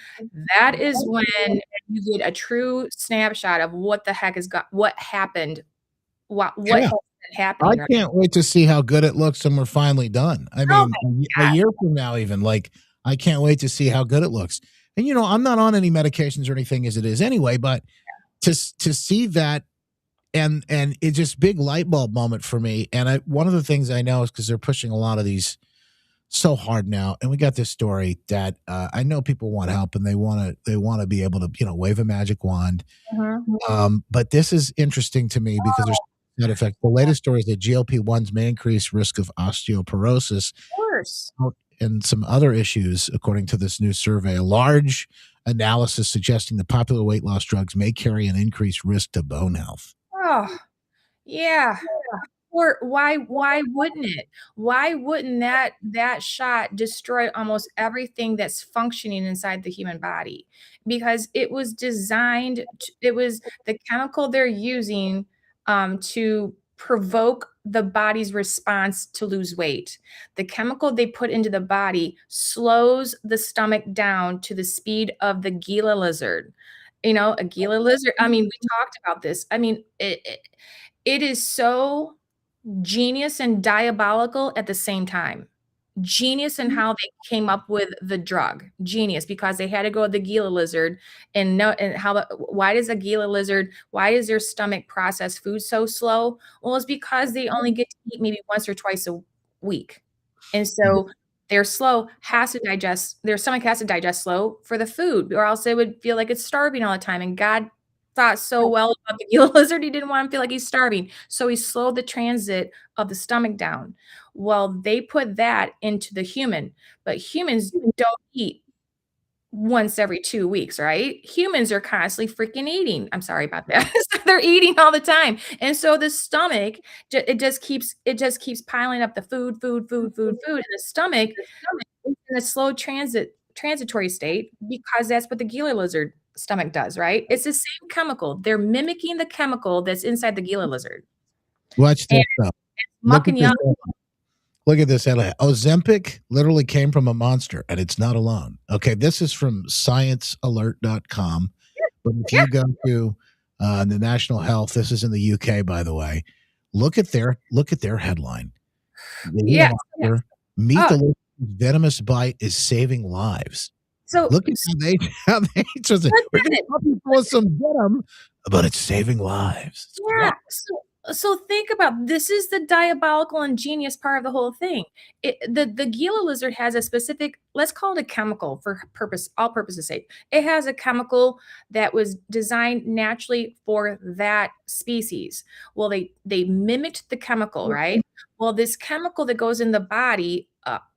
That is when you get a true snapshot of what the heck what happened, what has been happening. I can't wait to see how good it looks when we're finally done. I mean, a year from now, even I can't wait to see how good it looks. And I'm not on any medications or anything as it is anyway, but to see that, and it's just big light bulb moment for me. And one of the things I know is because they're pushing a lot of these so hard now, and we got this story that I know people want help and they want to be able to wave a magic wand. But this is interesting to me because there's side effects. The latest story is that GLP-1s may increase risk of osteoporosis. Of course. And some other issues, according to this new survey. A large analysis suggesting the popular weight loss drugs may carry an increased risk to bone health. Oh, yeah. Or why wouldn't it? Why wouldn't that shot destroy almost everything that's functioning inside the human body? Because it was designed, it was the chemical they're using to provoke the body's response to lose weight. The chemical they put into the body slows the stomach down to the speed of the Gila lizard. A Gila lizard. I mean, we talked about this. I mean, it is so genius and diabolical at the same time. Genius in how they came up with the drug. Genius, because they had to go with the Gila lizard and why does a Gila lizard, why is their stomach process food so slow? Well, it's because they only get to eat maybe once or twice a week. And so they're slow, their stomach has to digest slow for the food, or else they would feel like it's starving all the time. And God thought so well about the Gila lizard, he didn't want to feel like he's starving. So he slowed the transit of the stomach down. Well, they put that into the human, but humans don't eat once every 2 weeks, right? Humans are constantly freaking eating. I'm sorry about that. They're eating all the time. And so the stomach, it just keeps piling up the food. And the stomach is in a slow transitory state because that's what the Gila lizard stomach does, right? It's the same chemical. They're mimicking the chemical that's inside the Gila lizard. Watch this. Look at this. Ozempic literally came from a monster, and it's not alone. Okay, this is from sciencealert.com. But if you go to the National Health, this is in the UK, by the way. Look at their headline. Meet the lizard's venomous bite is saving lives. So look at how they just we're going to help you with some venom, but it's saving lives. Yeah. So think about, this is the diabolical and genius part of the whole thing. The Gila lizard has a specific, let's call it a chemical for all purposes sake. It has a chemical that was designed naturally for that species. Well, they mimicked the chemical, right? Well, this chemical that goes in the body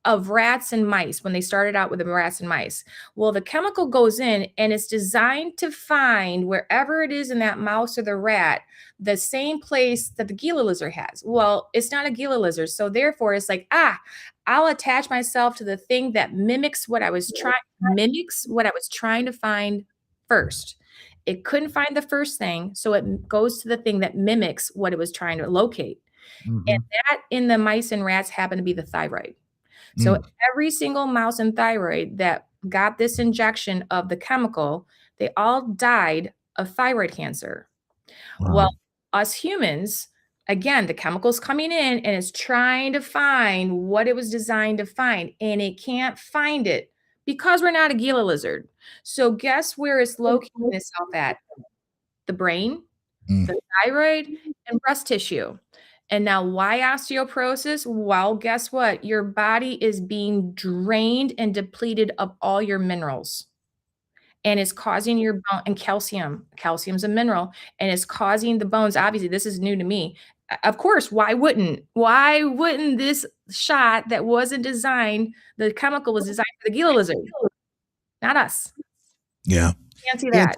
of rats and mice, when they started out with the rats and mice. Well, the chemical goes in and it's designed to find wherever it is in that mouse or the rat, the same place that the Gila lizard has. Well, it's not a Gila lizard. So therefore it's like, I'll attach myself to the thing that mimics what I was trying to find first. It couldn't find the first thing. So it goes to the thing that mimics what it was trying to locate. And that in the mice and rats happened to be the thyroid. So every single mouse and thyroid that got this injection of the chemical, they all died of thyroid cancer. Wow. Well, us humans, again, the chemical's coming in and it's trying to find what it was designed to find, and it can't find it because we're not a Gila lizard. So guess where it's locating itself at? The brain, the thyroid, and breast tissue. And now why osteoporosis? Well, guess what? Your body is being drained and depleted of all your minerals. And it's causing your bone, and calcium's a mineral, and it's causing the bones. Obviously, this is new to me. Of course, why wouldn't this shot that wasn't designed, the chemical was designed for the Gila lizard, not us. Yeah. Can't see that.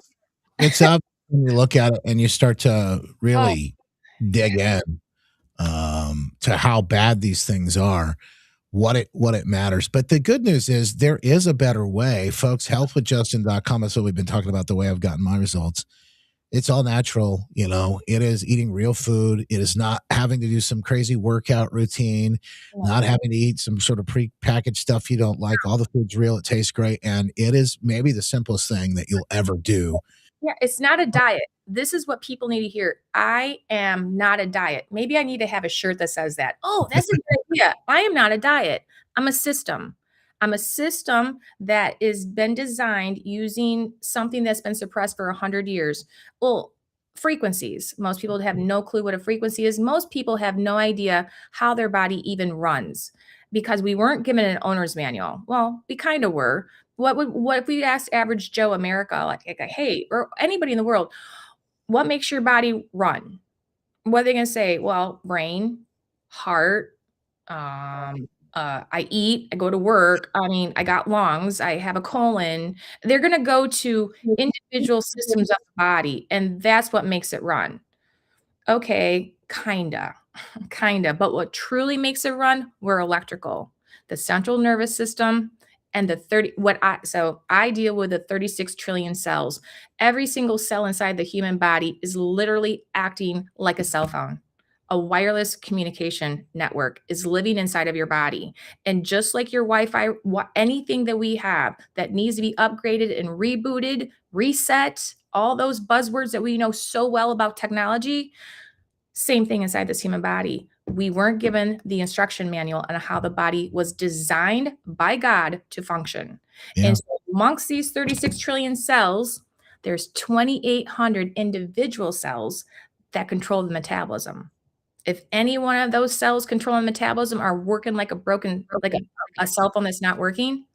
It's up when you look at it and you start to really dig in. To how bad these things are, what it matters. But the good news is there is a better way, folks. Healthwithjustin.com is what we've been talking about, the way I've gotten my results. It's all natural, it is eating real food. It is not having to do some crazy workout routine, not having to eat some sort of pre-packaged stuff you don't like. All the food's real. It tastes great. And it is maybe the simplest thing that you'll ever do. Yeah, it's not a diet. This is what people need to hear. I am not a diet. Maybe I need to have a shirt that says that. Oh, that's a good idea. I am not a diet. I'm a system. I'm a system that is been designed using something that's been suppressed for 100 years. Well, frequencies. Most people have no clue what a frequency is. Most people have no idea how their body even runs because we weren't given an owner's manual. Well, we kind of were. What if we asked average Joe America, like, hey, or anybody in the world, what makes your body run? What are they going to say? Well, brain, heart, I eat, I go to work. I mean, I got lungs, I have a colon. They're going to go to individual systems of the body, and that's what makes it run. Okay, kinda, kinda. But what truly makes it run, we're electrical. The central nervous system and the 30, so I deal with the 36 trillion cells. Every single cell inside the human body is literally acting like a cell phone. A wireless communication network is living inside of your body. And just like your Wi-Fi, anything that we have that needs to be upgraded and rebooted, reset, all those buzzwords that we know so well about technology, same thing inside this human body. We weren't given the instruction manual on how the body was designed by God to function. Yeah. And so amongst these 36 trillion cells, there's 2,800 individual cells that control the metabolism. If any one of those cells controlling metabolism are working like a cell phone that's not working,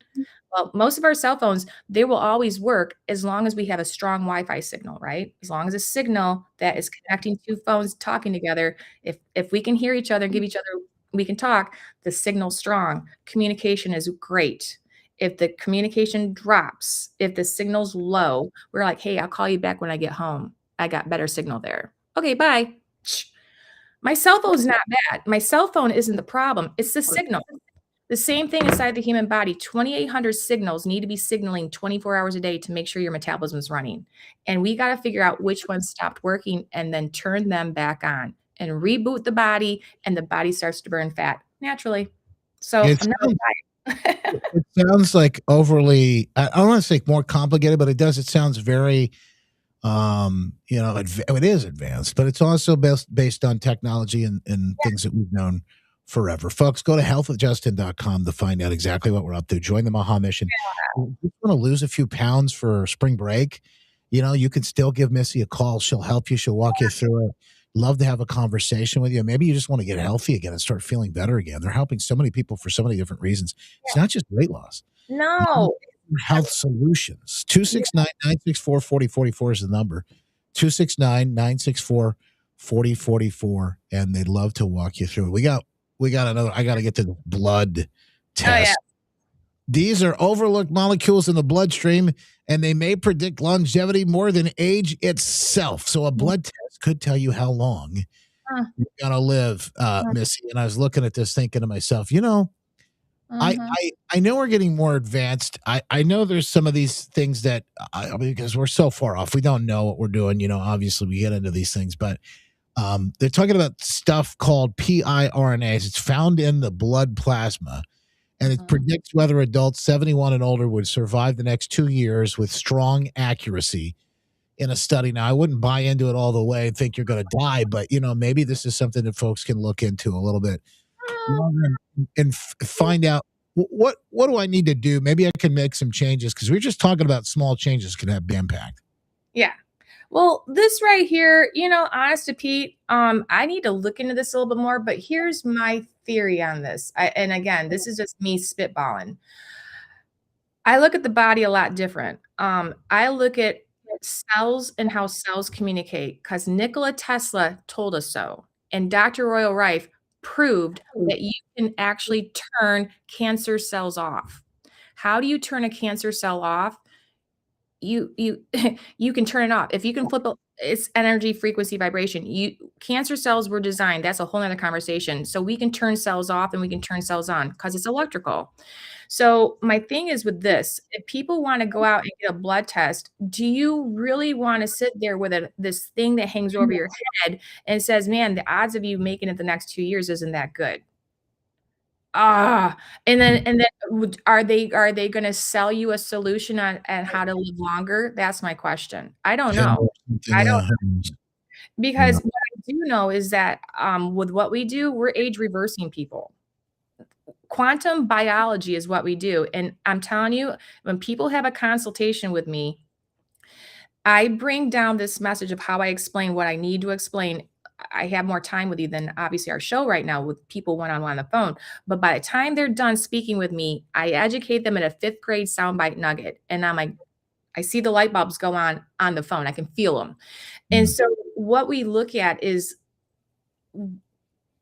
well, most of our cell phones, they will always work as long as we have a strong Wi-Fi signal, right? As long as a signal that is connecting two phones talking together, if we can hear each other, give each other, we can talk, the signal's strong. Communication is great. If the communication drops, if the signal's low, we're like, hey, I'll call you back when I get home. I got better signal there. Okay, bye. My cell phone is not bad. My cell phone isn't the problem. It's the signal. The same thing inside the human body. 2,800 signals need to be signaling 24 hours a day to make sure your metabolism is running. And we got to figure out which ones stopped working and then turn them back on and reboot the body, and the body starts to burn fat naturally. So I'm not it sounds like overly, I don't want to say more complicated, but it does. It sounds very, it is advanced, but it's also based on technology and things that we've known forever. Folks, go to healthwithjustin.com to find out exactly what we're up to. Join the Maha Mission. If you want to lose a few pounds for spring break, you can still give Missy a call. She'll help you. She'll walk you through it. Love to have a conversation with you. Maybe you just want to get healthy again and start feeling better again. They're helping so many people for so many different reasons. It's not just weight loss. No. Health Solutions. 269-964-4044 is the number. 269-964-4044. And they'd love to walk you through it. We got another. I got to get to the blood test. Oh, yeah. These are overlooked molecules in the bloodstream, and they may predict longevity more than age itself. So a blood test could tell you how long you're going to live, Missy. And I was looking at this thinking to myself, I know we're getting more advanced. I know there's some of these things that, because we're so far off, we don't know what we're doing. Obviously we get into these things, but they're talking about stuff called piRNAs. It's found in the blood plasma, and it predicts whether adults 71 and older would survive the next 2 years with strong accuracy in a study. Now, I wouldn't buy into it all the way and think you're going to die, but, maybe this is something that folks can look into a little bit and find out what do I need to do? Maybe I can make some changes, because we're just talking about small changes can have impact. Yeah. Well, this right here, honest to Pete, I need to look into this a little bit more, but here's my theory on this. And again, this is just me spitballing. I look at the body a lot different. I look at cells and how cells communicate, because Nikola Tesla told us so. And Dr. Royal Rife proved that you can actually turn cancer cells off. How do you turn a cancer cell off? You you can turn it off. If you can flip it's energy, frequency, vibration. Cancer cells were designed. That's a whole nother conversation. So we can turn cells off and we can turn cells on because it's electrical. So my thing is with this, if people want to go out and get a blood test, do you really want to sit there with this thing that hangs over your head and says, man, the odds of you making it the next 2 years isn't that good? And then are they going to sell you a solution on how to live longer? That's my question. I don't know. I don't know. Because what I do know is that with what we do, we're age reversing people. Quantum biology is what we do. And I'm telling you, when people have a consultation with me, I bring down this message of how I explain what I need to explain. I have more time with you than obviously our show right now with people one-on-one on the phone. But by the time they're done speaking with me, I educate them in a 5th grade soundbite nugget. And I'm like, I see the light bulbs go on the phone. I can feel them. And so what we look at is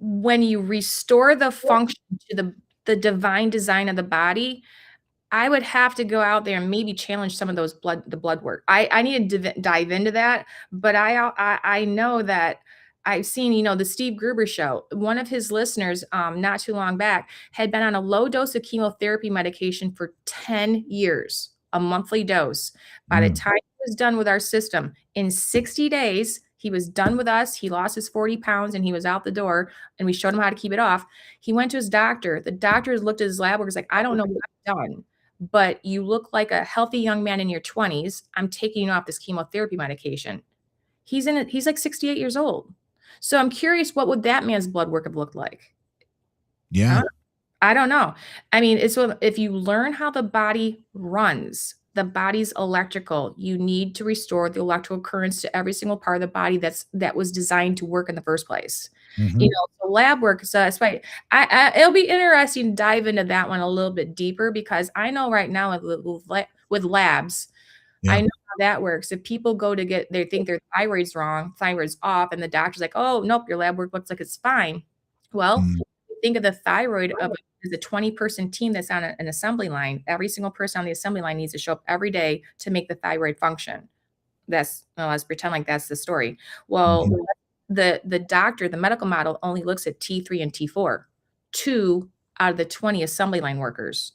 when you restore the function to the divine design of the body, I would have to go out there and maybe challenge some of those the blood work. I need to dive into that, but I know that I've seen, you know, the Steve Gruber show. One of his listeners, not too long back, had been on a low dose of chemotherapy medication for 10 years, a monthly dose. By the time he was done with our system, in 60 days, he was done with us. He lost his 40 pounds and he was out the door, and we showed him how to keep it off. He went to his doctor. The doctor looked at his lab work. Was like, I don't know what I've done, but you look like a healthy young man in your 20s. I'm taking you off this chemotherapy medication. He's like 68 years old. So I'm curious, what would that man's blood work have looked like? Yeah. I don't know. I mean, if you learn how the body runs, the body's electrical, you need to restore the electrical currents to every single part of the body that was designed to work in the first place. You know, so lab work. So that's why it'll be interesting to dive into that one a little bit deeper, because I know right now with labs, I know how that works. If people go to they think their thyroid's wrong, thyroid's off, and the doctor's like, oh, nope, your lab work looks like it's fine. Well, think of the thyroid of a 20-person team that's on an assembly line. Every single person on the assembly line needs to show up every day to make the thyroid function. Let's pretend like that's the story. Well, the doctor, the medical model only looks at T3 and T4, 2 out of the 20 assembly line workers.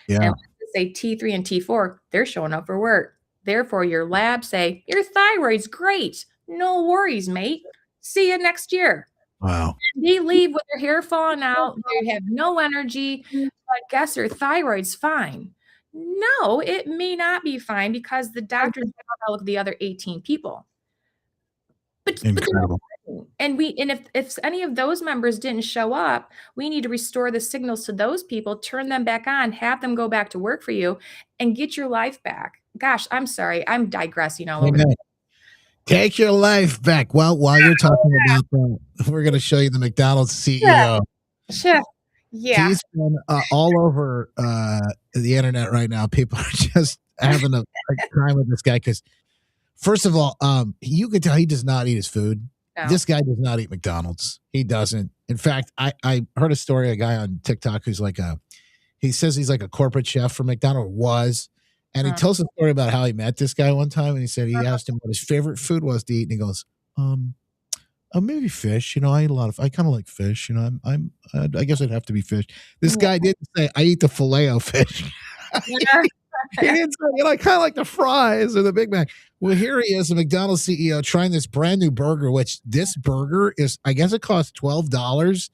Yeah. And let's say T3 and T4, they're showing up for work. Therefore, your lab say, your thyroid's great. No worries, mate. See you next year. Wow. They leave with their hair falling out. They have no energy. But guess their thyroid's fine. No, it may not be fine, because the doctors don't look at the other 18 people. Incredible. And if any of those members didn't show up, we need to restore the signals to those people, turn them back on, have them go back to work for you, and get your life back. Gosh, I'm sorry. I'm digressing all over. Take your life back. Well, while you're talking about that, we're going to show you the McDonald's CEO. Sure. Yeah. He's been all over the internet right now. People are just having a time with this guy because, first of all, you can tell he does not eat his food. No. This guy does not eat McDonald's. He doesn't. In fact, I heard a story, a guy on TikTok who's like he says he's like a corporate chef for McDonald's, and he tells a story about how he met this guy one time, and he said he asked him what his favorite food was to eat, and he goes, maybe fish. You know, I kind of like fish. You know, I guess it'd have to be fish. This guy didn't say I eat the Filet-O-Fish. He didn't say, you know, I kind of like the fries or the Big Mac. Well, here he is, the McDonald's CEO, trying this brand new burger, which this burger is, I guess it costs $12,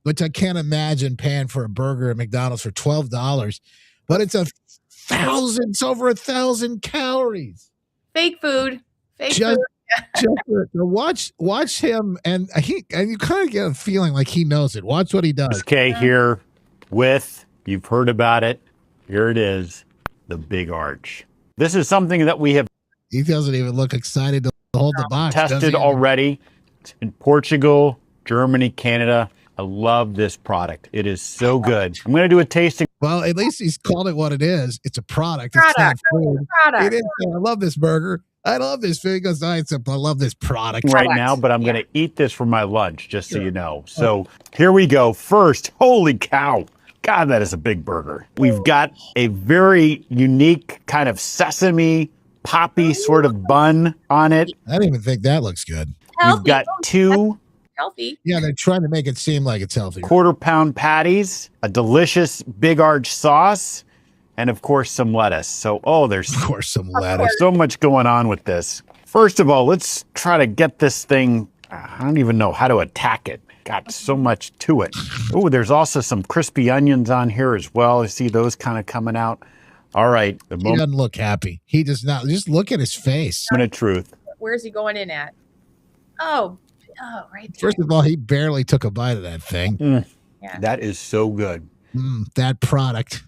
which I can't imagine paying for a burger at McDonald's for $12. But it's over 1,000 calories. Fake food. Food. Watch him, and you kind of get a feeling like he knows it. Watch what he does. Okay, here you've heard about it. Here it is, the Big Arch. This is something that we have. He doesn't even look excited to hold the box. Tested already. It's in Portugal, Germany, Canada. I love this product. It is so good. I'm going to do a tasting. Well, at least he's called it what it is. It's a product. It's not food. He didn't say, I love this burger. I love this food. He goes, I love this product. Right now, but I'm going to eat this for my lunch, just so you know. So here we go. First, holy cow. God, that is a big burger. We've got a very unique kind of sesame poppy sort of bun on it. I don't even think that looks good. We've got 2 healthy. Yeah, they're trying to make it seem like it's healthy. quarter-pound patties, a delicious Big Arch sauce, and of course some lettuce. So, there's of course some lettuce. So much going on with this. First of all, let's try to get this thing. I don't even know how to attack it. Got so much to it. Oh, there's also some crispy onions on here as well. I see those kind of coming out. All right. He doesn't look happy. He does not. Just look at his face. Moment of truth. Where's he going in at? Oh, right there. First of all, he barely took a bite of that thing. Yeah. That is so good. That product.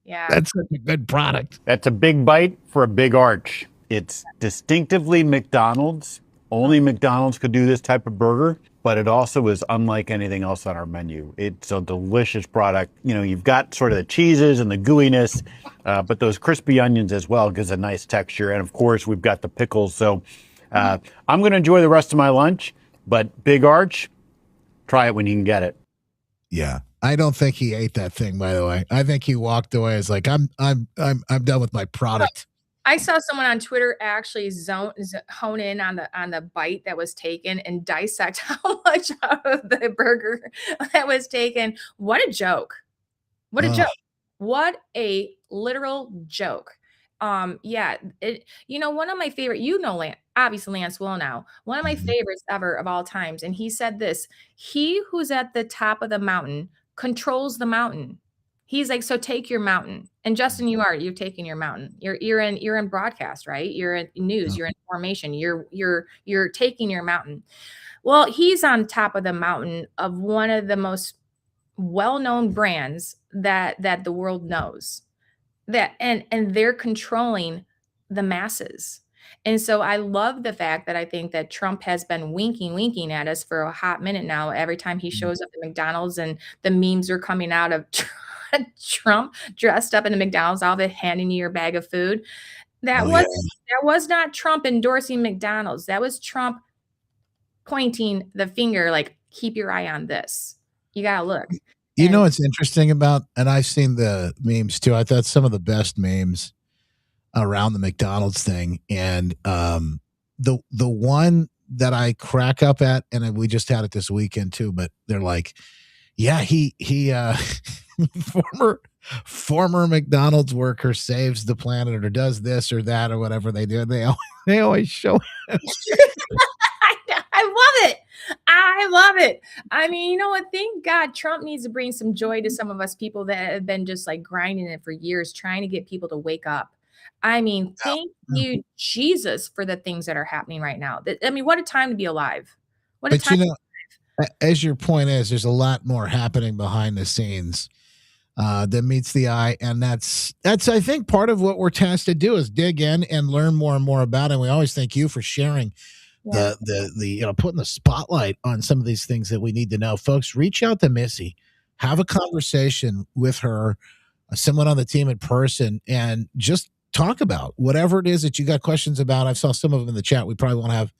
Yeah. That's such a good product. That's a big bite for a big arch. It's distinctively McDonald's. Only McDonald's could do this type of burger, but it also is unlike anything else on our menu. It's a delicious product. You know, you've got sort of the cheeses and the gooiness, but those crispy onions as well gives a nice texture. And of course, we've got the pickles. So I'm going to enjoy the rest of my lunch, but Big Arch, try it when you can get it. Yeah. I don't think he ate that thing, by the way. I think he walked away as like, I'm done with my product. I saw someone on Twitter actually hone in on the bite that was taken and dissect how much of the burger that was taken. What a joke. What a joke. What a literal joke. Yeah, one of my favorite, obviously Lance will now, one of my favorites ever of all times. And he said this, he who's at the top of the mountain controls the mountain. He's like, so take your mountain. And Justin, you're taking your mountain. You're in broadcast, right? You're in news, you're in information, you're taking your mountain. Well, he's on top of the mountain of one of the most well-known brands that the world knows. And they're controlling the masses. And so I love the fact that I think that Trump has been winking at us for a hot minute now. Every time he shows up at McDonald's and the memes are coming out of Trump dressed up in a McDonald's outfit, handing you your bag of food. That was not Trump endorsing McDonald's. That was Trump pointing the finger, like, keep your eye on this. You got to look. You know what's interesting about, and I've seen the memes too. I thought some of the best memes around the McDonald's thing, and the one that I crack up at, and we just had it this weekend too. But they're like, yeah, he former McDonald's worker saves the planet or does this or that or whatever they do. They always show it. I love it. I love it. I mean, you know what? Thank God Trump needs to bring some joy to some of us people that have been just like grinding it for years, trying to get people to wake up. I mean, thank you, Jesus, for the things that are happening right now. I mean, what a time to be alive. What a time. As your point is, there's a lot more happening behind the scenes that meets the eye. And that's, I think, part of what we're tasked to do is dig in and learn more and more about it. And we always thank you for sharing the putting the spotlight on some of these things that we need to know. Folks, reach out to Missy, have a conversation with her, someone on the team in person, and just talk about whatever it is that you got questions about. I saw some of them in the chat. We probably won't have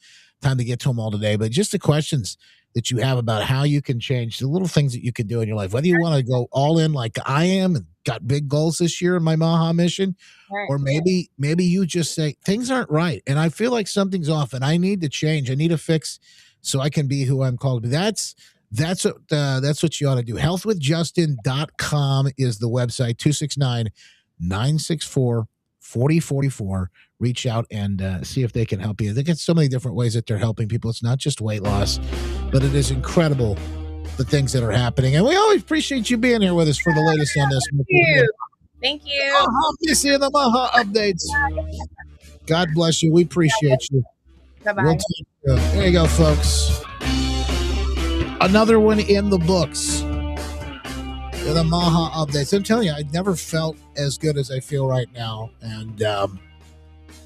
time to get to them all today, but just the questions that you have about how you can change, the little things that you can do in your life, whether you want to go all in like I am and got big goals this year in my Maha mission, or maybe you just say things aren't right and I feel like something's off and I need to change. I need to fix so I can be who I'm called to be. That's what you ought to do. Healthwithjustin.com is the website. 269-964-4044. Reach out and see if they can help you. They get so many different ways that they're helping people. It's not just weight loss, but it is incredible the things that are happening. And we always appreciate you being here with us for the latest on this. Thank you. Missy and the Maha updates. God bless you. We appreciate you. Bye-bye. There you go, folks. Another one in the books. The Maha updates. I'm telling you, I never felt as good as I feel right now. And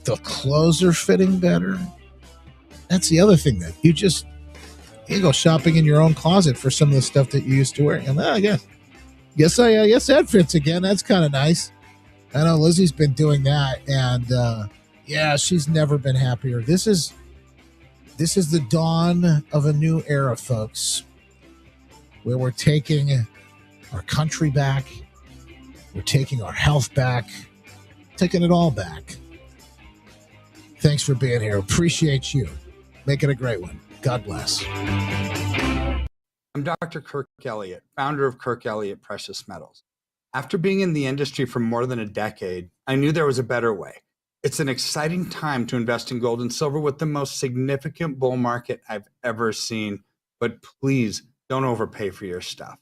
the clothes are fitting better. That's the other thing that you go shopping in your own closet for some of the stuff that you used to wear. And I guess that fits again. That's kind of nice. I know Lizzie's been doing that, and she's never been happier. This is the dawn of a new era, folks, where we're taking our country back, we're taking our health back, taking it all back. Thanks for being here. Appreciate you. Make it a great one. God bless. I'm Dr. Kirk Elliott, founder of Kirk Elliott Precious Metals. After being in the industry for more than a decade, I knew there was a better way. It's an exciting time to invest in gold and silver with the most significant bull market I've ever seen. But please don't overpay for your stuff.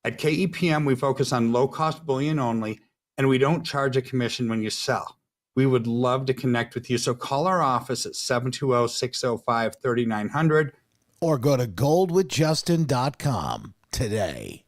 At KEPM, we focus on low-cost bullion only, and we don't charge a commission when you sell. We would love to connect with you, so call our office at 720-605-3900 or go to goldwithjustin.com today.